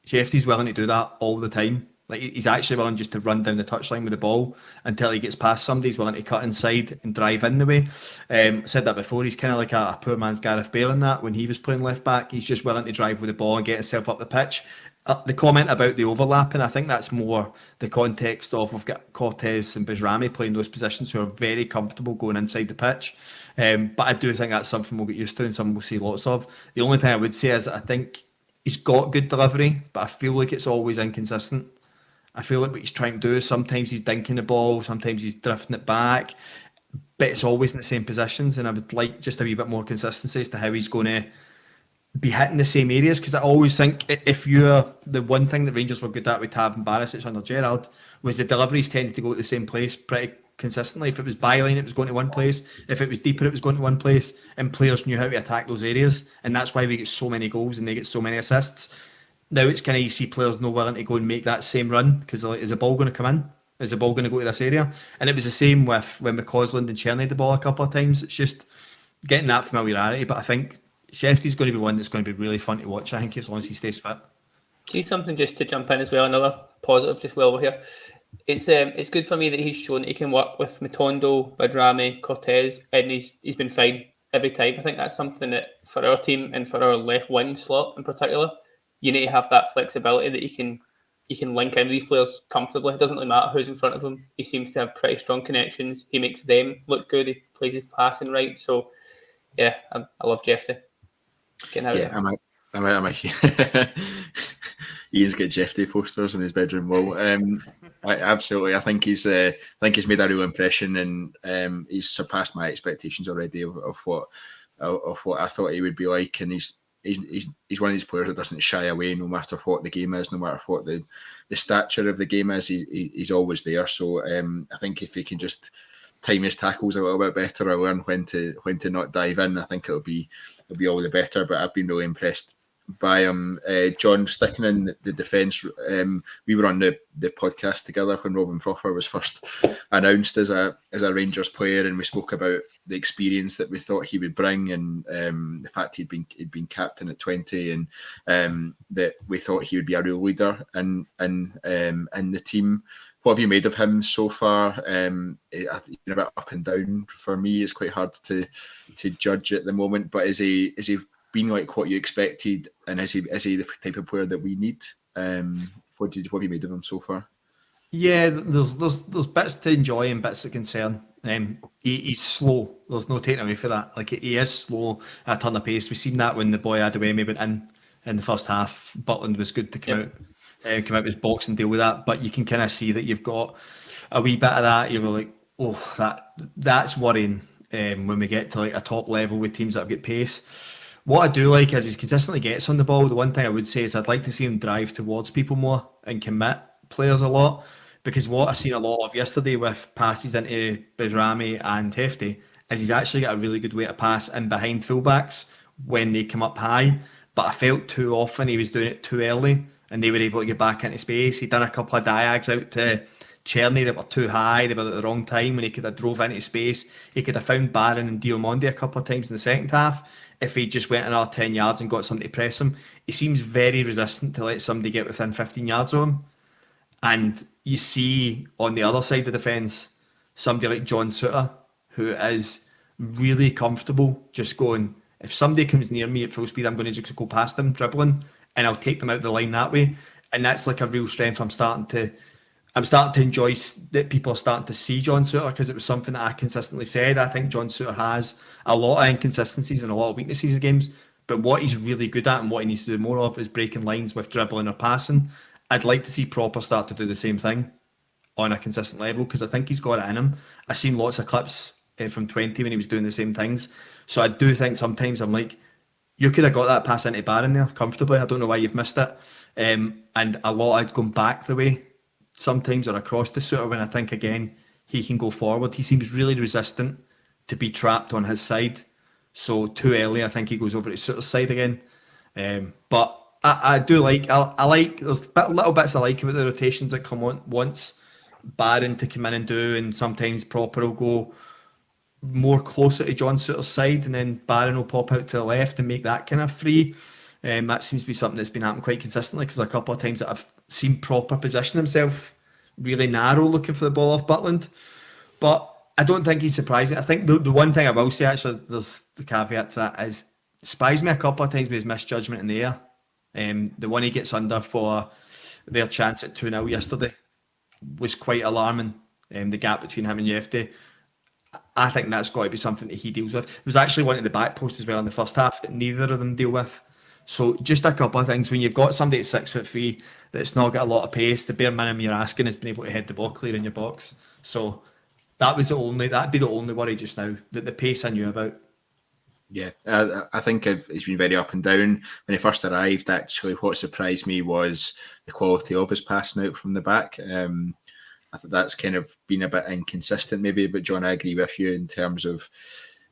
Jefte's willing to do that all the time. Like, he's actually willing just to run down the touchline with the ball until he gets past somebody. He's willing to cut inside and drive in the way. Said that before, he's kind of like a poor man's Gareth Bale in that when he was playing left back. He's just willing to drive with the ball and get himself up the pitch. The comment about the overlapping, I think that's more the context of we've got Cortez and Bajrami playing those positions who are very comfortable going inside the pitch. But I do think that's something we'll get used to and something we'll see lots of. The only thing I would say is I think he's got good delivery, but I feel like it's always inconsistent. I feel like what he's trying to do is sometimes he's dinking the ball, sometimes he's drifting it back, but it's always in the same positions, and I would like just a wee bit more consistency as to how he's going to be hitting the same areas, because I always think if you're the one thing that Rangers were good at with Tav and Barisic under Gerrard was the deliveries tended to go to the same place pretty consistently. If it was byline, it was going to one place. If it was deeper, it was going to one place. And players knew how to attack those areas. And that's why we get so many goals and they get so many assists. Now it's kind of, you see players not willing to go and make that same run because like, is the ball going to come in? Is the ball going to go to this area? And it was the same with when McCausland and Cherny had the ball a couple of times. It's just getting that familiarity. But I think Jefte's going to be one that's going to be really fun to watch, I think, as long as he stays fit. See something just to jump in as well, another positive just while we're here. It's good for me that he's shown that he can work with Matondo, Badrami, Cortez, and he's been fine every time. I think that's something that for our team and for our left wing slot in particular, you need to have that flexibility that you can link in with these players comfortably. It doesn't really matter who's in front of him. He seems to have pretty strong connections. He makes them look good. He plays his passing right. So yeah, I love Jefte. Ian's got Jefte posters in his bedroom wall. Absolutely, I think he's made a real impression, and he's surpassed my expectations already of what I thought he would be like. And he's one of these players that doesn't shy away, no matter what the game is, no matter what the stature of the game is. He's always there. So I think if he can just time his tackles a little bit better or learn when to not dive in, I think it'll be all the better. But I've been really impressed by him. John, sticking in the defence, we were on the podcast together when Robin Propper was first announced as a Rangers player, and we spoke about the experience that we thought he would bring, and the fact he'd been captain at 20, and that we thought he would be a real leader in the team. What have you made of him so far? I think a bit up and down for me. It's quite hard to judge at the moment. But is he been like what you expected, and is he the type of player that we need? What have you made of him so far? Yeah, there's bits to enjoy and bits of concern. He's slow. There's no taking away for that. Like, he is slow at a turn of pace. We've seen that when the boy Adewemi went in the first half. Butland was good to come out of his box and deal with that. But you can kind of see that you've got a wee bit of that. You're like, oh, that's worrying when we get to like a top level with teams that have got pace. What I do like is he consistently gets on the ball. The one thing I would say is I'd like to see him drive towards people more and commit players a lot, because what I seen a lot of yesterday with passes into Bezrami and Jefte is he's actually got a really good way to pass in behind fullbacks when they come up high. But I felt too often he was doing it too early and they were able to get back into space. He'd done a couple of diags out to Cherny that were too high, they were at the wrong time when he could have drove into space. He could have found Barron and Diomande a couple of times in the second half if he just went another 10 yards and got somebody to press him. He seems very resistant to let somebody get within 15 yards of him. And you see on the other side of the fence somebody like John Souttar, who is really comfortable just going, if somebody comes near me at full speed, I'm going to just go past them, dribbling, and I'll take them out the line that way. And that's like a real strength. I'm starting to enjoy that people are starting to see John Souttar, because it was something that I consistently said. I think John Souttar has a lot of inconsistencies and a lot of weaknesses in games, but what he's really good at and what he needs to do more of is breaking lines with dribbling or passing. I'd like to see Proper start to do the same thing on a consistent level, because I think he's got it in him. I've seen lots of clips from 20 when he was doing the same things. So I do think sometimes I'm like, you could have got that pass into Barron there comfortably. I don't know why you've missed it. And a lot had gone back the way sometimes, or across the Souttar, when I think again he can go forward. He seems really resistant to be trapped on his side. So too early, I think he goes over to Souttar's side again. But I do like, I like, there's little bits I like about the rotations that come on once Barron to come in and do, and sometimes Proper will go more closer to John Souttar's side, and then Barron will pop out to the left and make that kind of free. That seems to be something that's been happening quite consistently, because a couple of times that I've seen Proper position himself really narrow looking for the ball off Butland. But I don't think he's surprising. I think the one thing I will say, actually, there's the caveat to that, is it surprised me a couple of times with his misjudgment in the air. The one he gets under for their chance at 2-0 yesterday was quite alarming. The gap between him and Jefte, I think that's got to be something that he deals with. There was actually one at the back post as well in the first half that neither of them deal with. So just a couple of things. When you've got somebody at 6'3" that's not got a lot of pace, the bare minimum you're asking is being able to head the ball clear in your box. So that'd be the only worry just now, that the pace I knew about. Yeah, I think he's been very up and down. When he first arrived, actually, what surprised me was the quality of his passing out from the back. I think that's kind of been a bit inconsistent maybe, but John, I agree with you in terms of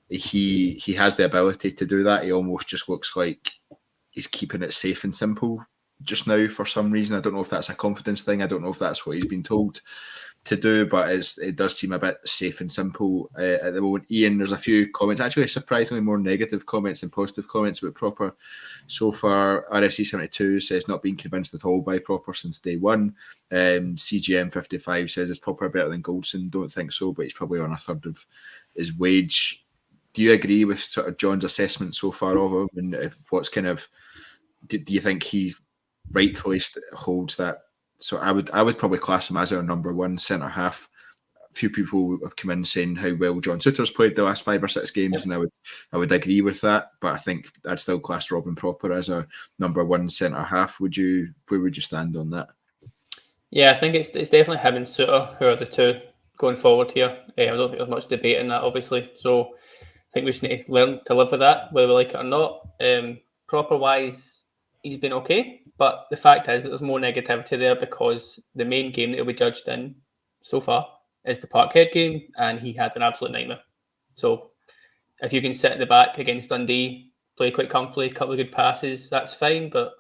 he has the ability to do that. He almost just looks like he's keeping it safe and simple just now for some reason. I don't know if that's a confidence thing. I don't know if that's what he's been told to do, but it does seem a bit safe and simple at the moment. Ian, there's a few comments, actually surprisingly more negative comments than positive comments about Proper so far. RFC72 says not being convinced at all by Proper since day one. CGM55 says is Proper better than Goldson? Don't think so, but he's probably on a third of his wage. Do you agree with sort of John's assessment so far of him, and what's kind of do you think he rightfully holds that? So I would probably class him as our number one centre half. A few people have come in saying how well John Souttar's played the last 5 or 6 games, and I would agree with that. But I think I'd still class Robin Proper as our number one centre half. Where would you stand on that? Yeah, I think it's definitely him and Souttar who are the two going forward here. I don't think there's much debate in that, obviously. So I think we just need to learn to live with that, whether we like it or not. Proper wise, he's been okay, but the fact is that there's more negativity there because the main game that he'll be judged in so far is the Parkhead game, and he had an absolute nightmare. So if you can sit at the back against Dundee, play quite comfortably, a couple of good passes, that's fine, but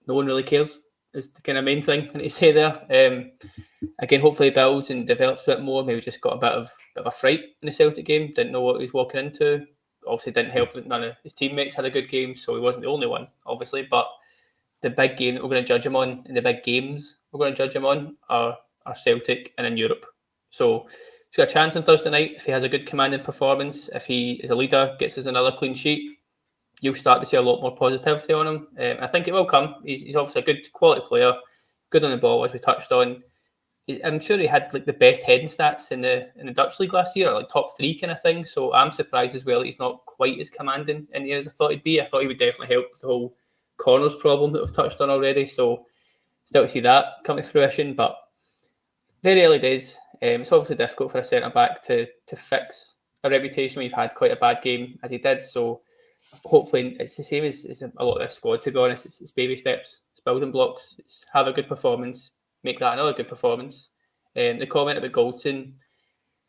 no one really cares is the kind of main thing I need to say there. Again, hopefully he builds and develops a bit more. Maybe just got a bit of a fright in the Celtic game, didn't know what he was walking into. Obviously didn't help that none of his teammates had a good game, so he wasn't the only one, obviously. But the big game that we're going to judge him on, and the big games we're going to judge him on are Celtic and in Europe. So he's got a chance on Thursday night if he has a good commanding performance. If he is a leader, gets us another clean sheet, you'll start to see a lot more positivity on him. I think it will come. He's obviously a good quality player, good on the ball, as we touched on. I'm sure he had like the best heading stats in the Dutch league last year, or like top 3 kind of thing. So I'm surprised as well that he's not quite as commanding in the air as I thought he'd be. I thought he would definitely help with the whole corners problem that we've touched on already. So still to see that come to fruition, but very early days. It's obviously difficult for a centre back to fix a reputation when you've had quite a bad game as he did. So hopefully it's the same as a lot of this squad, to be honest. It's baby steps, it's building blocks, it's have a good performance, make that another good performance. The comment about Goldson,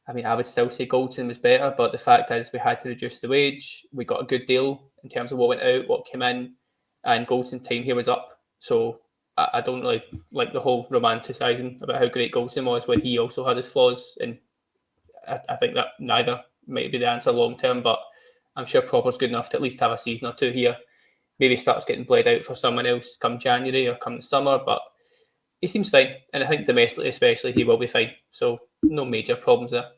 I mean, I would still say Goldson was better, but the fact is we had to reduce the wage. We got a good deal in terms of what went out, what came in, and Goldson's time here was up. So I don't really like the whole romanticising about how great Goldson was when he also had his flaws, and I think that neither might be the answer long term, but I'm sure Proper's good enough to at least have a season or two here. Maybe starts getting played out for someone else come January or come the summer, but he seems fine. And I think domestically especially, he will be fine. So no major problems there.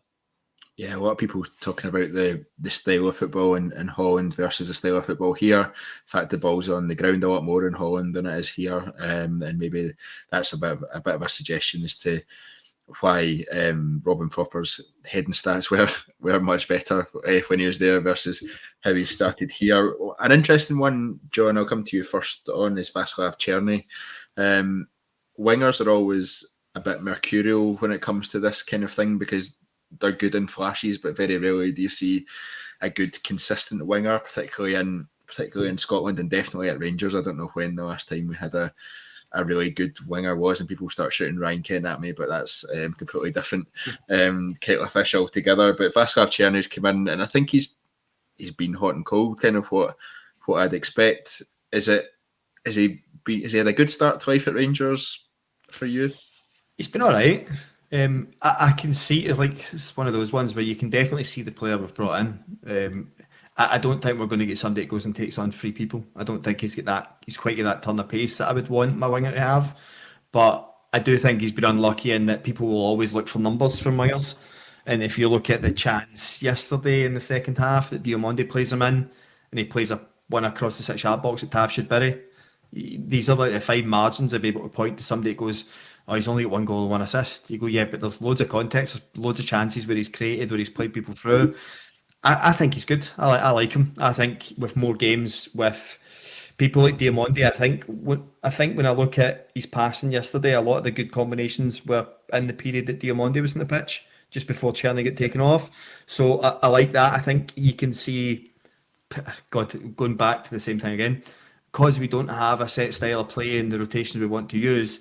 Yeah, a lot of people talking about the style of football in Holland versus the style of football here. In fact, the ball's on the ground a lot more in Holland than it is here. And maybe that's a bit of a suggestion as to why Robin Proper's heading stats were much better when he was there versus how he started here. An interesting one, John, I'll come to you first on, is Václav Černý. Wingers are always a bit mercurial when it comes to this kind of thing because they're good in flashes, but very rarely do you see a good consistent winger, particularly in Scotland and definitely at Rangers. I don't know when the last time we had a really good winger was, and people start shouting Ryan Kent at me, but that's completely different kettle of fish altogether. But Václav Černy's come in, and I think he's been hot and cold, kind of what I'd expect. Has he had a good start to life at Rangers for you? He's been all right. I can see it, like it's one of those ones where you can definitely see the player we've brought in. I don't think we're going to get somebody that goes and takes on 3 people. I don't think he's quite got that turn of pace that I would want my winger to have. But I do think he's been unlucky in that people will always look for numbers from wingers. And if you look at the chance yesterday in the second half that Diomande plays him in, and he plays one across the 6-yard box that Tav should bury, these are like the fine margins of being able to point to somebody that goes, oh, he's only got 1 goal and 1 assist. You go, yeah, but there's loads of context, there's loads of chances where he's created, where he's played people through. I think he's good. I like him. I think with more games with people like Diomande, I think when I look at his passing yesterday, a lot of the good combinations were in the period that Diomande was on the pitch, just before Černý got taken off. So I like that. I think you can see, God, going back to the same thing again, because we don't have a set style of play in the rotations we want to use,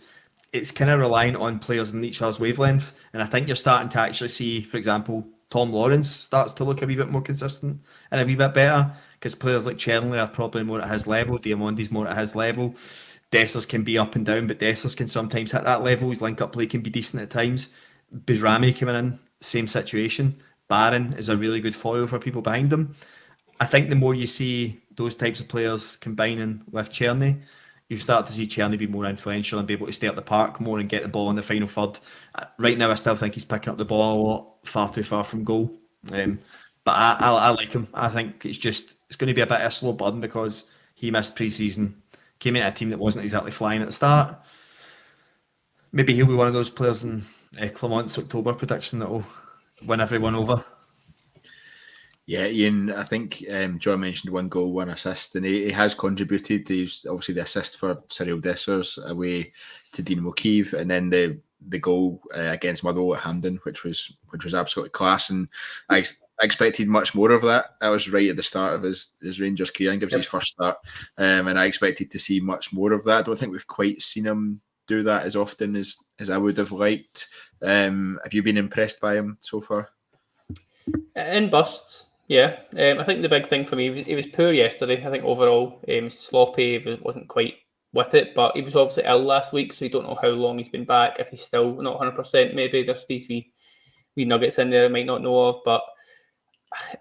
it's kind of reliant on players in each other's wavelength. And I think you're starting to actually see, for example, Tom Lawrence starts to look a wee bit more consistent and a wee bit better, because players like Chernley are probably more at his level, Diamondi's more at his level. Dessers can be up and down, but Dessers can sometimes hit that level. His link-up play can be decent at times. Bizrami coming in, same situation. Barron is a really good foil for people behind him. I think the more you see those types of players combining with Cherney, you start to see Cherney be more influential and be able to stay at the park more and get the ball in the final third. Right now, I still think he's picking up the ball a lot, far too far from goal. But I like him. I think it's going to be a bit of a slow burn because he missed pre-season, came into a team that wasn't exactly flying at the start. Maybe he'll be one of those players in Clement's October prediction that will win everyone over. Yeah, Ian, I think John mentioned 1 goal, 1 assist, and he has contributed. He's obviously the assist for Cyril Dessers away to Dynamo Kyiv, and then the goal against Motherwell at Hampden, which was absolutely class. And I expected much more of that. That was right at the start of his Rangers career. I think it was his first start, and I expected to see much more of that. I don't think we've quite seen him do that as often as I would have liked. Have you been impressed by him so far? In bursts, yeah. I think the big thing for me, he was poor yesterday. I think overall, sloppy, wasn't quite with it, but he was obviously ill last week, so you don't know how long he's been back. If he's still not 100%, maybe there's these wee nuggets in there I might not know of, but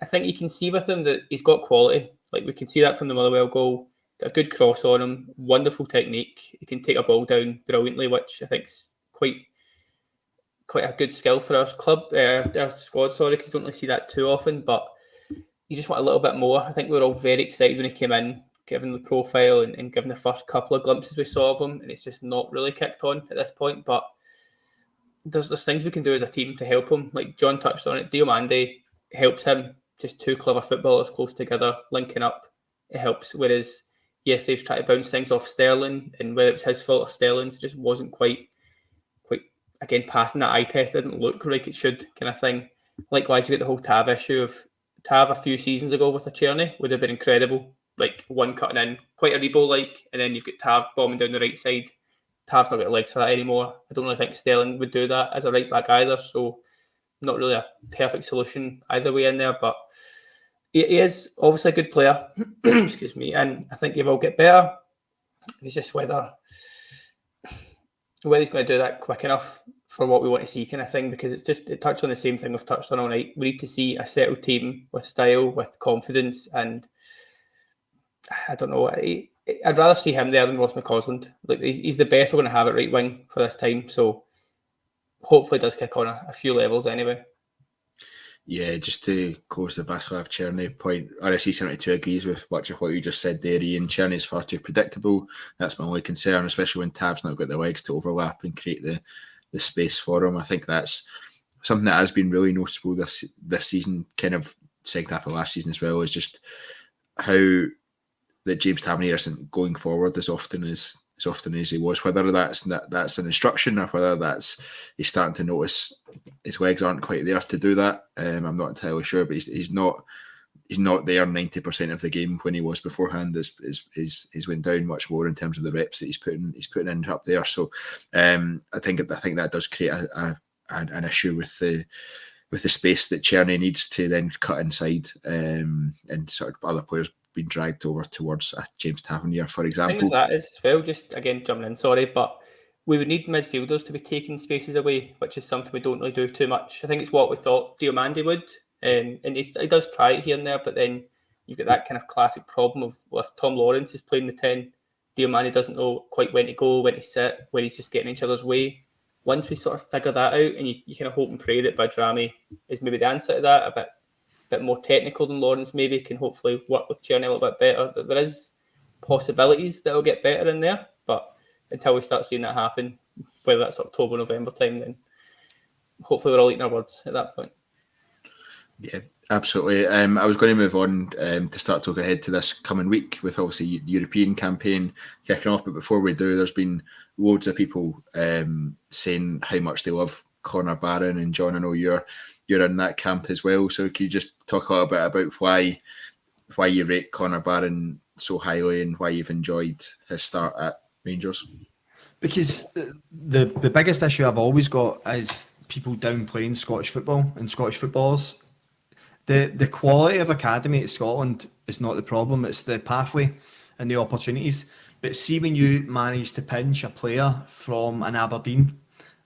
I think you can see with him that he's got quality. Like, we can see that from the Motherwell goal. Got a good cross on him, wonderful technique. He can take a ball down brilliantly, which I think is quite a good skill for our club, our squad, because you don't really see that too often, but you just want a little bit more. I think we were all very excited when he came in, given the profile and given the first couple of glimpses we saw of him, and it's just not really kicked on at this point, but there's things we can do as a team to help him. Like John touched on it, Diomande helps him, just 2 clever footballers close together, linking up, it helps, whereas yesterday he was trying to bounce things off Sterling, and whether it was his fault or Sterling's, it just wasn't quite again, passing that eye test didn't look like it should, kind of thing. Likewise, you get the whole Tav issue of Tav a few seasons ago with a Cherney would have been incredible. Like, one cutting in, quite a Rebo-like, and then you've got Tav bombing down the right side. Tav's not got legs for that anymore. I don't really think Sterling would do that as a right back either, so not really a perfect solution either way in there, but he is obviously a good player. Excuse me, and I think he will get better. It's just whether he's going to do that quick enough for what we want to see, kind of thing, because it touched on the same thing we've touched on all night. We need to see a settled team with style, with confidence, and I don't know. I'd rather see him there than Ross McCausland. Like, he's the best we're going to have at right wing for this time, so hopefully it does kick on a few levels anyway. Yeah, just to close the Václav Černý point, RSC 72 agrees with much of what you just said there, Ian. Černý is far too predictable. That's my only concern, especially when Tav's not got the legs to overlap and create the space for him. I think that's something that has been really noticeable this season, kind of second half of last season as well, is just how that James Tavernier isn't going forward as often as he was, whether that's an instruction or whether that's he's starting to notice his legs aren't quite there to do that. I'm not entirely sure, but he's not there 90% of the game when he was beforehand. He's went down much more in terms of the reps that he's putting in up there. So I think that does create an issue with the space that Černý needs to then cut inside, and sort of other players being dragged over towards James Tavernier, for example. I think that is as well, just again jumping in, sorry, but we would need midfielders to be taking spaces away, which is something we don't really do too much. I think it's what we thought Diomande would, and he does try it here and there, but then you've got that kind of classic problem of if Tom Lawrence is playing the 10, Diomande doesn't know quite when to go, when to sit, when he's just getting each other's way. Once we sort of figure that out, and you kind of hope and pray that Bijrami is maybe the answer to that, a bit more technical than Lawrence, maybe can hopefully work with Černý a little bit better. There is possibilities that will get better in there, but until we start seeing that happen, whether that's October, November time, then hopefully we're all eating our words at that point. Yeah, absolutely. I was going to move on to start to look ahead to this coming week with obviously the European campaign kicking off, but before we do, there's been loads of people saying how much they love Connor Barron, and John, I know you're in that camp as well. So can you just talk a little bit about why you rate Connor Barron so highly and why you've enjoyed his start at Rangers? Because the biggest issue I've always got is people downplaying Scottish football and Scottish footballers. The quality of academy at Scotland is not the problem, it's the pathway and the opportunities. But see, when you manage to pinch a player from an Aberdeen,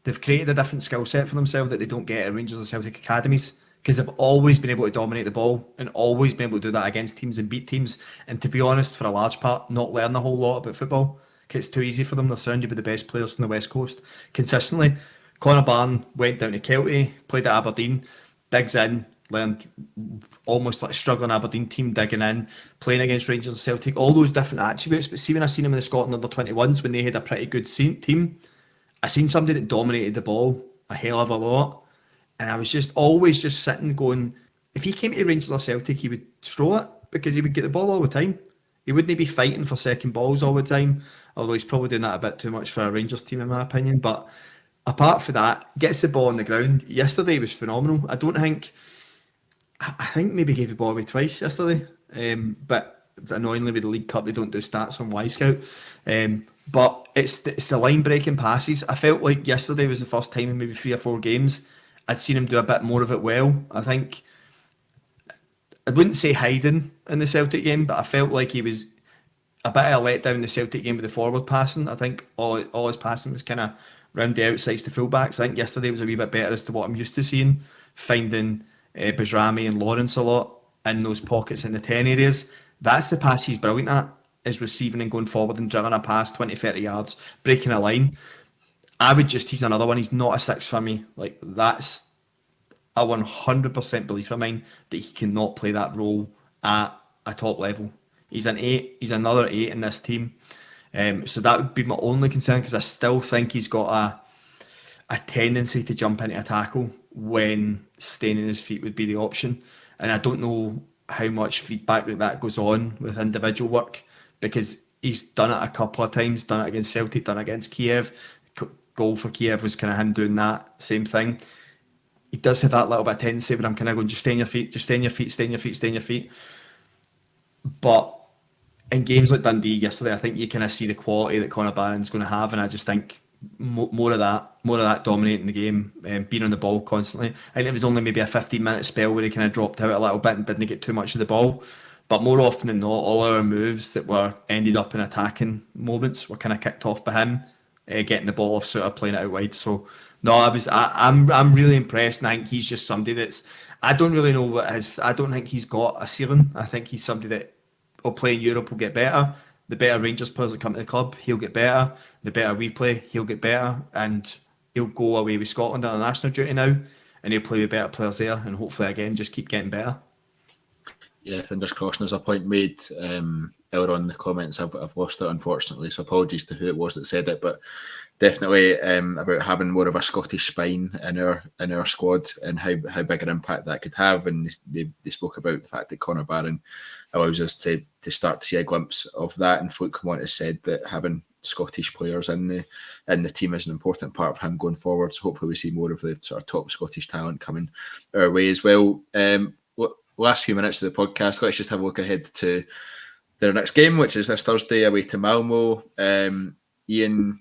they've created a different skill set for themselves that they don't get at Rangers or Celtic academies, because they've always been able to dominate the ball and always been able to do that against teams and beat teams. And to be honest, for a large part, not learn a whole lot about football, because it's too easy for them. They're surrounded by the best players from the West Coast consistently. Conor Barron went down to Kelty, played at Aberdeen, digs in, learned almost like a struggling Aberdeen team digging in, playing against Rangers and Celtic, all those different attributes. But see, when I seen him in the Scotland under-21s, when they had a pretty good team, I seen somebody that dominated the ball a hell of a lot. And I was just always just sitting going, if he came to Rangers or Celtic, he would stroll it, because he would get the ball all the time. He wouldn't be fighting for second balls all the time, although he's probably doing that a bit too much for a Rangers team, in my opinion. But apart from that, gets the ball on the ground. Yesterday was phenomenal. I think maybe gave the ball away twice yesterday. But annoyingly with the League Cup, they don't do stats on Y-Scout. But it's the line-breaking passes. I felt like yesterday was the first time in maybe 3 or 4 games I'd seen him do a bit more of it well. I think, I wouldn't say hiding in the Celtic game, but I felt like he was a bit of a letdown in the Celtic game with the forward passing. I think all his passing was kind of round the outsides to fullbacks. I think yesterday was a wee bit better as to what I'm used to seeing, finding Bajrami and Lawrence a lot in those pockets in the 10 areas. That's the pass he's brilliant at, is receiving and going forward and drilling a pass 20, 30 yards, breaking a line. He's another one. He's not a 6 for me. Like, that's a 100% belief of mine that he cannot play that role at a top level. He's an 8. He's another 8 in this team. So that would be my only concern, because I still think he's got a tendency to jump into a tackle when staying in his feet would be the option. And I don't know how much feedback that goes on with individual work, because he's done it a couple of times, done it against Celtic, done it against Kiev. Goal for Kiev was kind of him doing that same thing. He does have that little bit of tendency where I'm kind of going, just stay on your feet, just stay on your feet, stay on your feet, stay on your feet. But in games like Dundee yesterday, I think you kind of see the quality that Conor Barron's going to have, and I just think more of that dominating the game, being on the ball constantly. I think it was only maybe a 15-minute spell where he kind of dropped out a little bit and didn't get too much of the ball. But more often than not, all our moves that were ended up in attacking moments were kind of kicked off by him, getting the ball off Suter, playing it out wide. So no, I'm really impressed, and I think he's just somebody that's, I don't really know what his, I don't think he's got a ceiling. I think he's somebody that will play in Europe, will get better. The better Rangers players that come to the club, he'll get better. The better we play, he'll get better, and he'll go away with Scotland on a national duty now, and he'll play with better players there, and hopefully again just keep getting better. Yeah, fingers crossed. There's a point made earlier on in the comments. I've lost it, unfortunately, so apologies to who it was that said it, but definitely about having more of a Scottish spine in our squad and how big an impact that could have. And they spoke about the fact that Conor Barron allows us to start to see a glimpse of that. And Fluke Comont has said that having Scottish players in the team is an important part of him going forward. So hopefully we see more of the sort of top Scottish talent coming our way as well. Last few minutes of the podcast, let's just have a look ahead to their next game, which is this Thursday away to Malmo. Iain,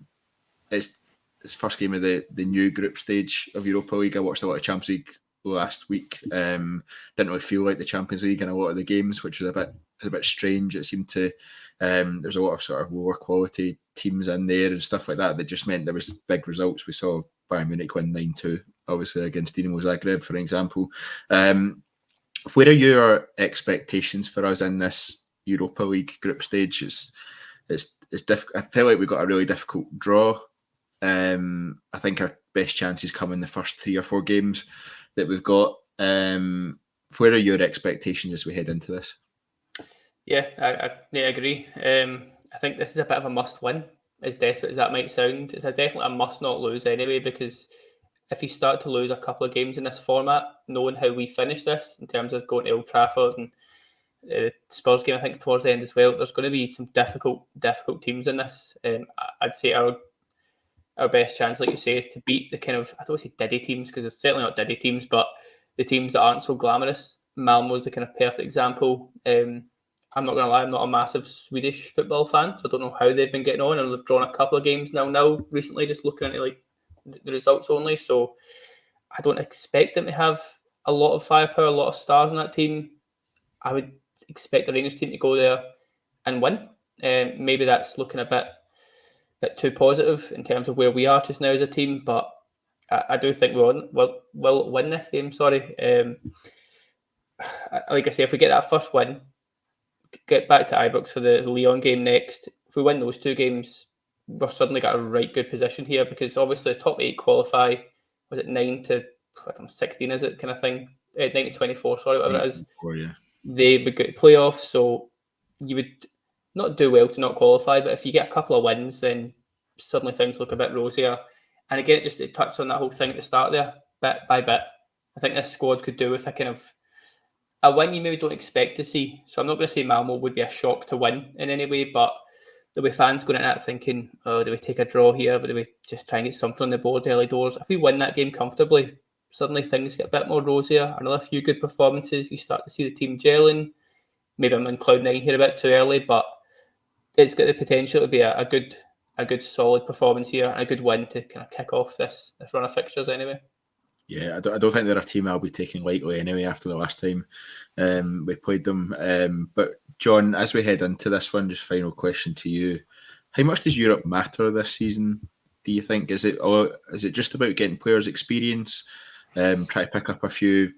it's his first game of the new group stage of Europa League. I watched a lot of Champions League last week. Didn't really feel like the Champions League in a lot of the games, which was a bit strange. It seemed to there's a lot of sort of lower quality teams in there and stuff like that just meant there was big results. We saw Bayern Munich win 9-2, obviously against Dinamo Zagreb, for example. Where are your expectations for us in this Europa League group stage? It's difficult. I feel like we've got a really difficult draw. I think our best chances come in the first 3 or 4 games that we've got. Where are your expectations as we head into this? Yeah, I agree. I think this is a bit of a must-win, as desperate as that might sound. It's definitely a must-not-lose anyway, because if you start to lose a couple of games in this format, knowing how we finish this in terms of going to Old Trafford and Spurs game, I think, towards the end as well, there's going to be some difficult teams in this. I'd say our best chance, like you say, is to beat the kind of, I don't want to say Diddy teams, because it's certainly not Diddy teams, but the teams that aren't so glamorous. Malmo's the kind of perfect example. I'm not going to lie, I'm not a massive Swedish football fan, so I don't know how they've been getting on, and they've drawn a couple of games now recently, just looking into like the results only. So I don't expect them to have a lot of firepower, a lot of stars in that team. I would expect the Rangers team to go there and win. Maybe that's looking a bit too positive in terms of where we are just now as a team, but I do think we'll win this game. Sorry. Like I say, if we get that first win, get back to Ibrox for the Lyon game next. If we win those two games, we're suddenly got a right good position here, because obviously the top 8 qualify. Was it 9 to 16? Is it kind of thing? 9 to 24. Sorry, whatever it is. Yeah. They would get playoffs, so you would not do well to not qualify. But if you get a couple of wins, then suddenly things look a bit rosier. And again, it touched on that whole thing at the start there, bit by bit. I think this squad could do with a kind of a win you maybe don't expect to see. So I'm not going to say Malmo would be a shock to win in any way, but there'll be fans going into that thinking, oh, do we take a draw here? But do we just try and get something on the board early doors? If we win that game comfortably, suddenly things get a bit more rosier. Another few good performances, you start to see the team gelling. Maybe I'm in cloud nine here a bit too early, but it's got the potential to be a good solid performance here and a good win to kind of kick off this run of fixtures anyway. Yeah, I don't think they're a team I'll be taking lightly anyway after the last time we played them. But John, as we head into this one, just final question to you. How much does Europe matter this season, do you think? Is it just about getting players experience, try to pick up a few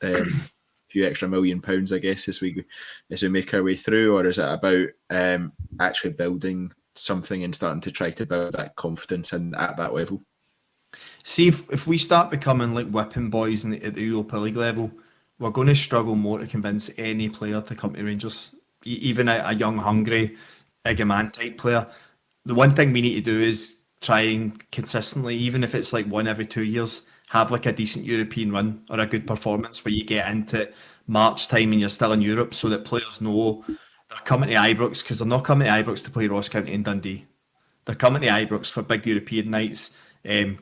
extra £1 million, I guess, as we make our way through, or is it about actually building something and starting to try to build that confidence at that level? See, if we start becoming like whipping boys at the Europa League level, we're going to struggle more to convince any player to come to Rangers, even a young, hungry, big man type player. The one thing we need to do is try and consistently, even if it's like 1 every 2 years, have like a decent European run or a good performance where you get into March time and you're still in Europe, so that players know they're coming to Ibrox, because they're not coming to Ibrox to play Ross County and Dundee. They're coming to Ibrox for big European nights,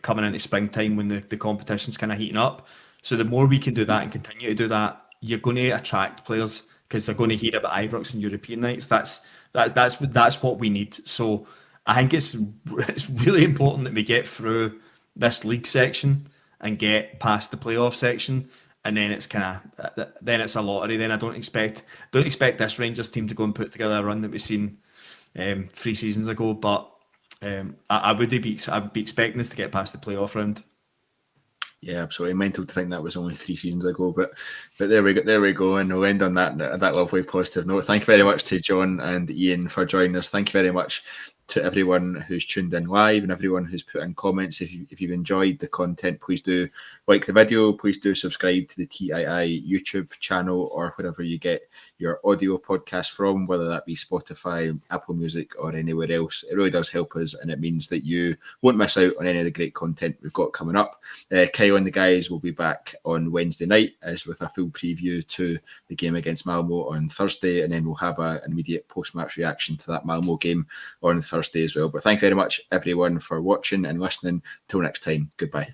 coming into springtime when the competition's kind of heating up. So the more we can do that and continue to do that, you're going to attract players because they're going to hear about Ibrox and European nights. That's what we need. So I think it's really important that we get through this league section and get past the playoff section, and then it's it's a lottery. Then I don't expect this Rangers team to go and put together a run that we've seen 3 seasons ago, but I would be expecting us to get past the playoff round. Yeah, absolutely. Mental to think that was only 3 seasons ago, but there we go, and we'll end on that lovely positive note. Thank you very much to John and Iain for joining us. Thank you very much to everyone who's tuned in live and everyone who's put in comments. If you've enjoyed the content, please do like the video. Please do subscribe to the TII YouTube channel or wherever you get your audio podcast from, whether that be Spotify, Apple Music, or anywhere else. It really does help us, and it means that you won't miss out on any of the great content we've got coming up. Kyle and the guys will be back on Wednesday night as with a full preview to the game against Malmo on Thursday, and then we'll have an immediate post-match reaction to that Malmo game on Thursday as well. But thank you very much, everyone, for watching and listening. Till next time, goodbye.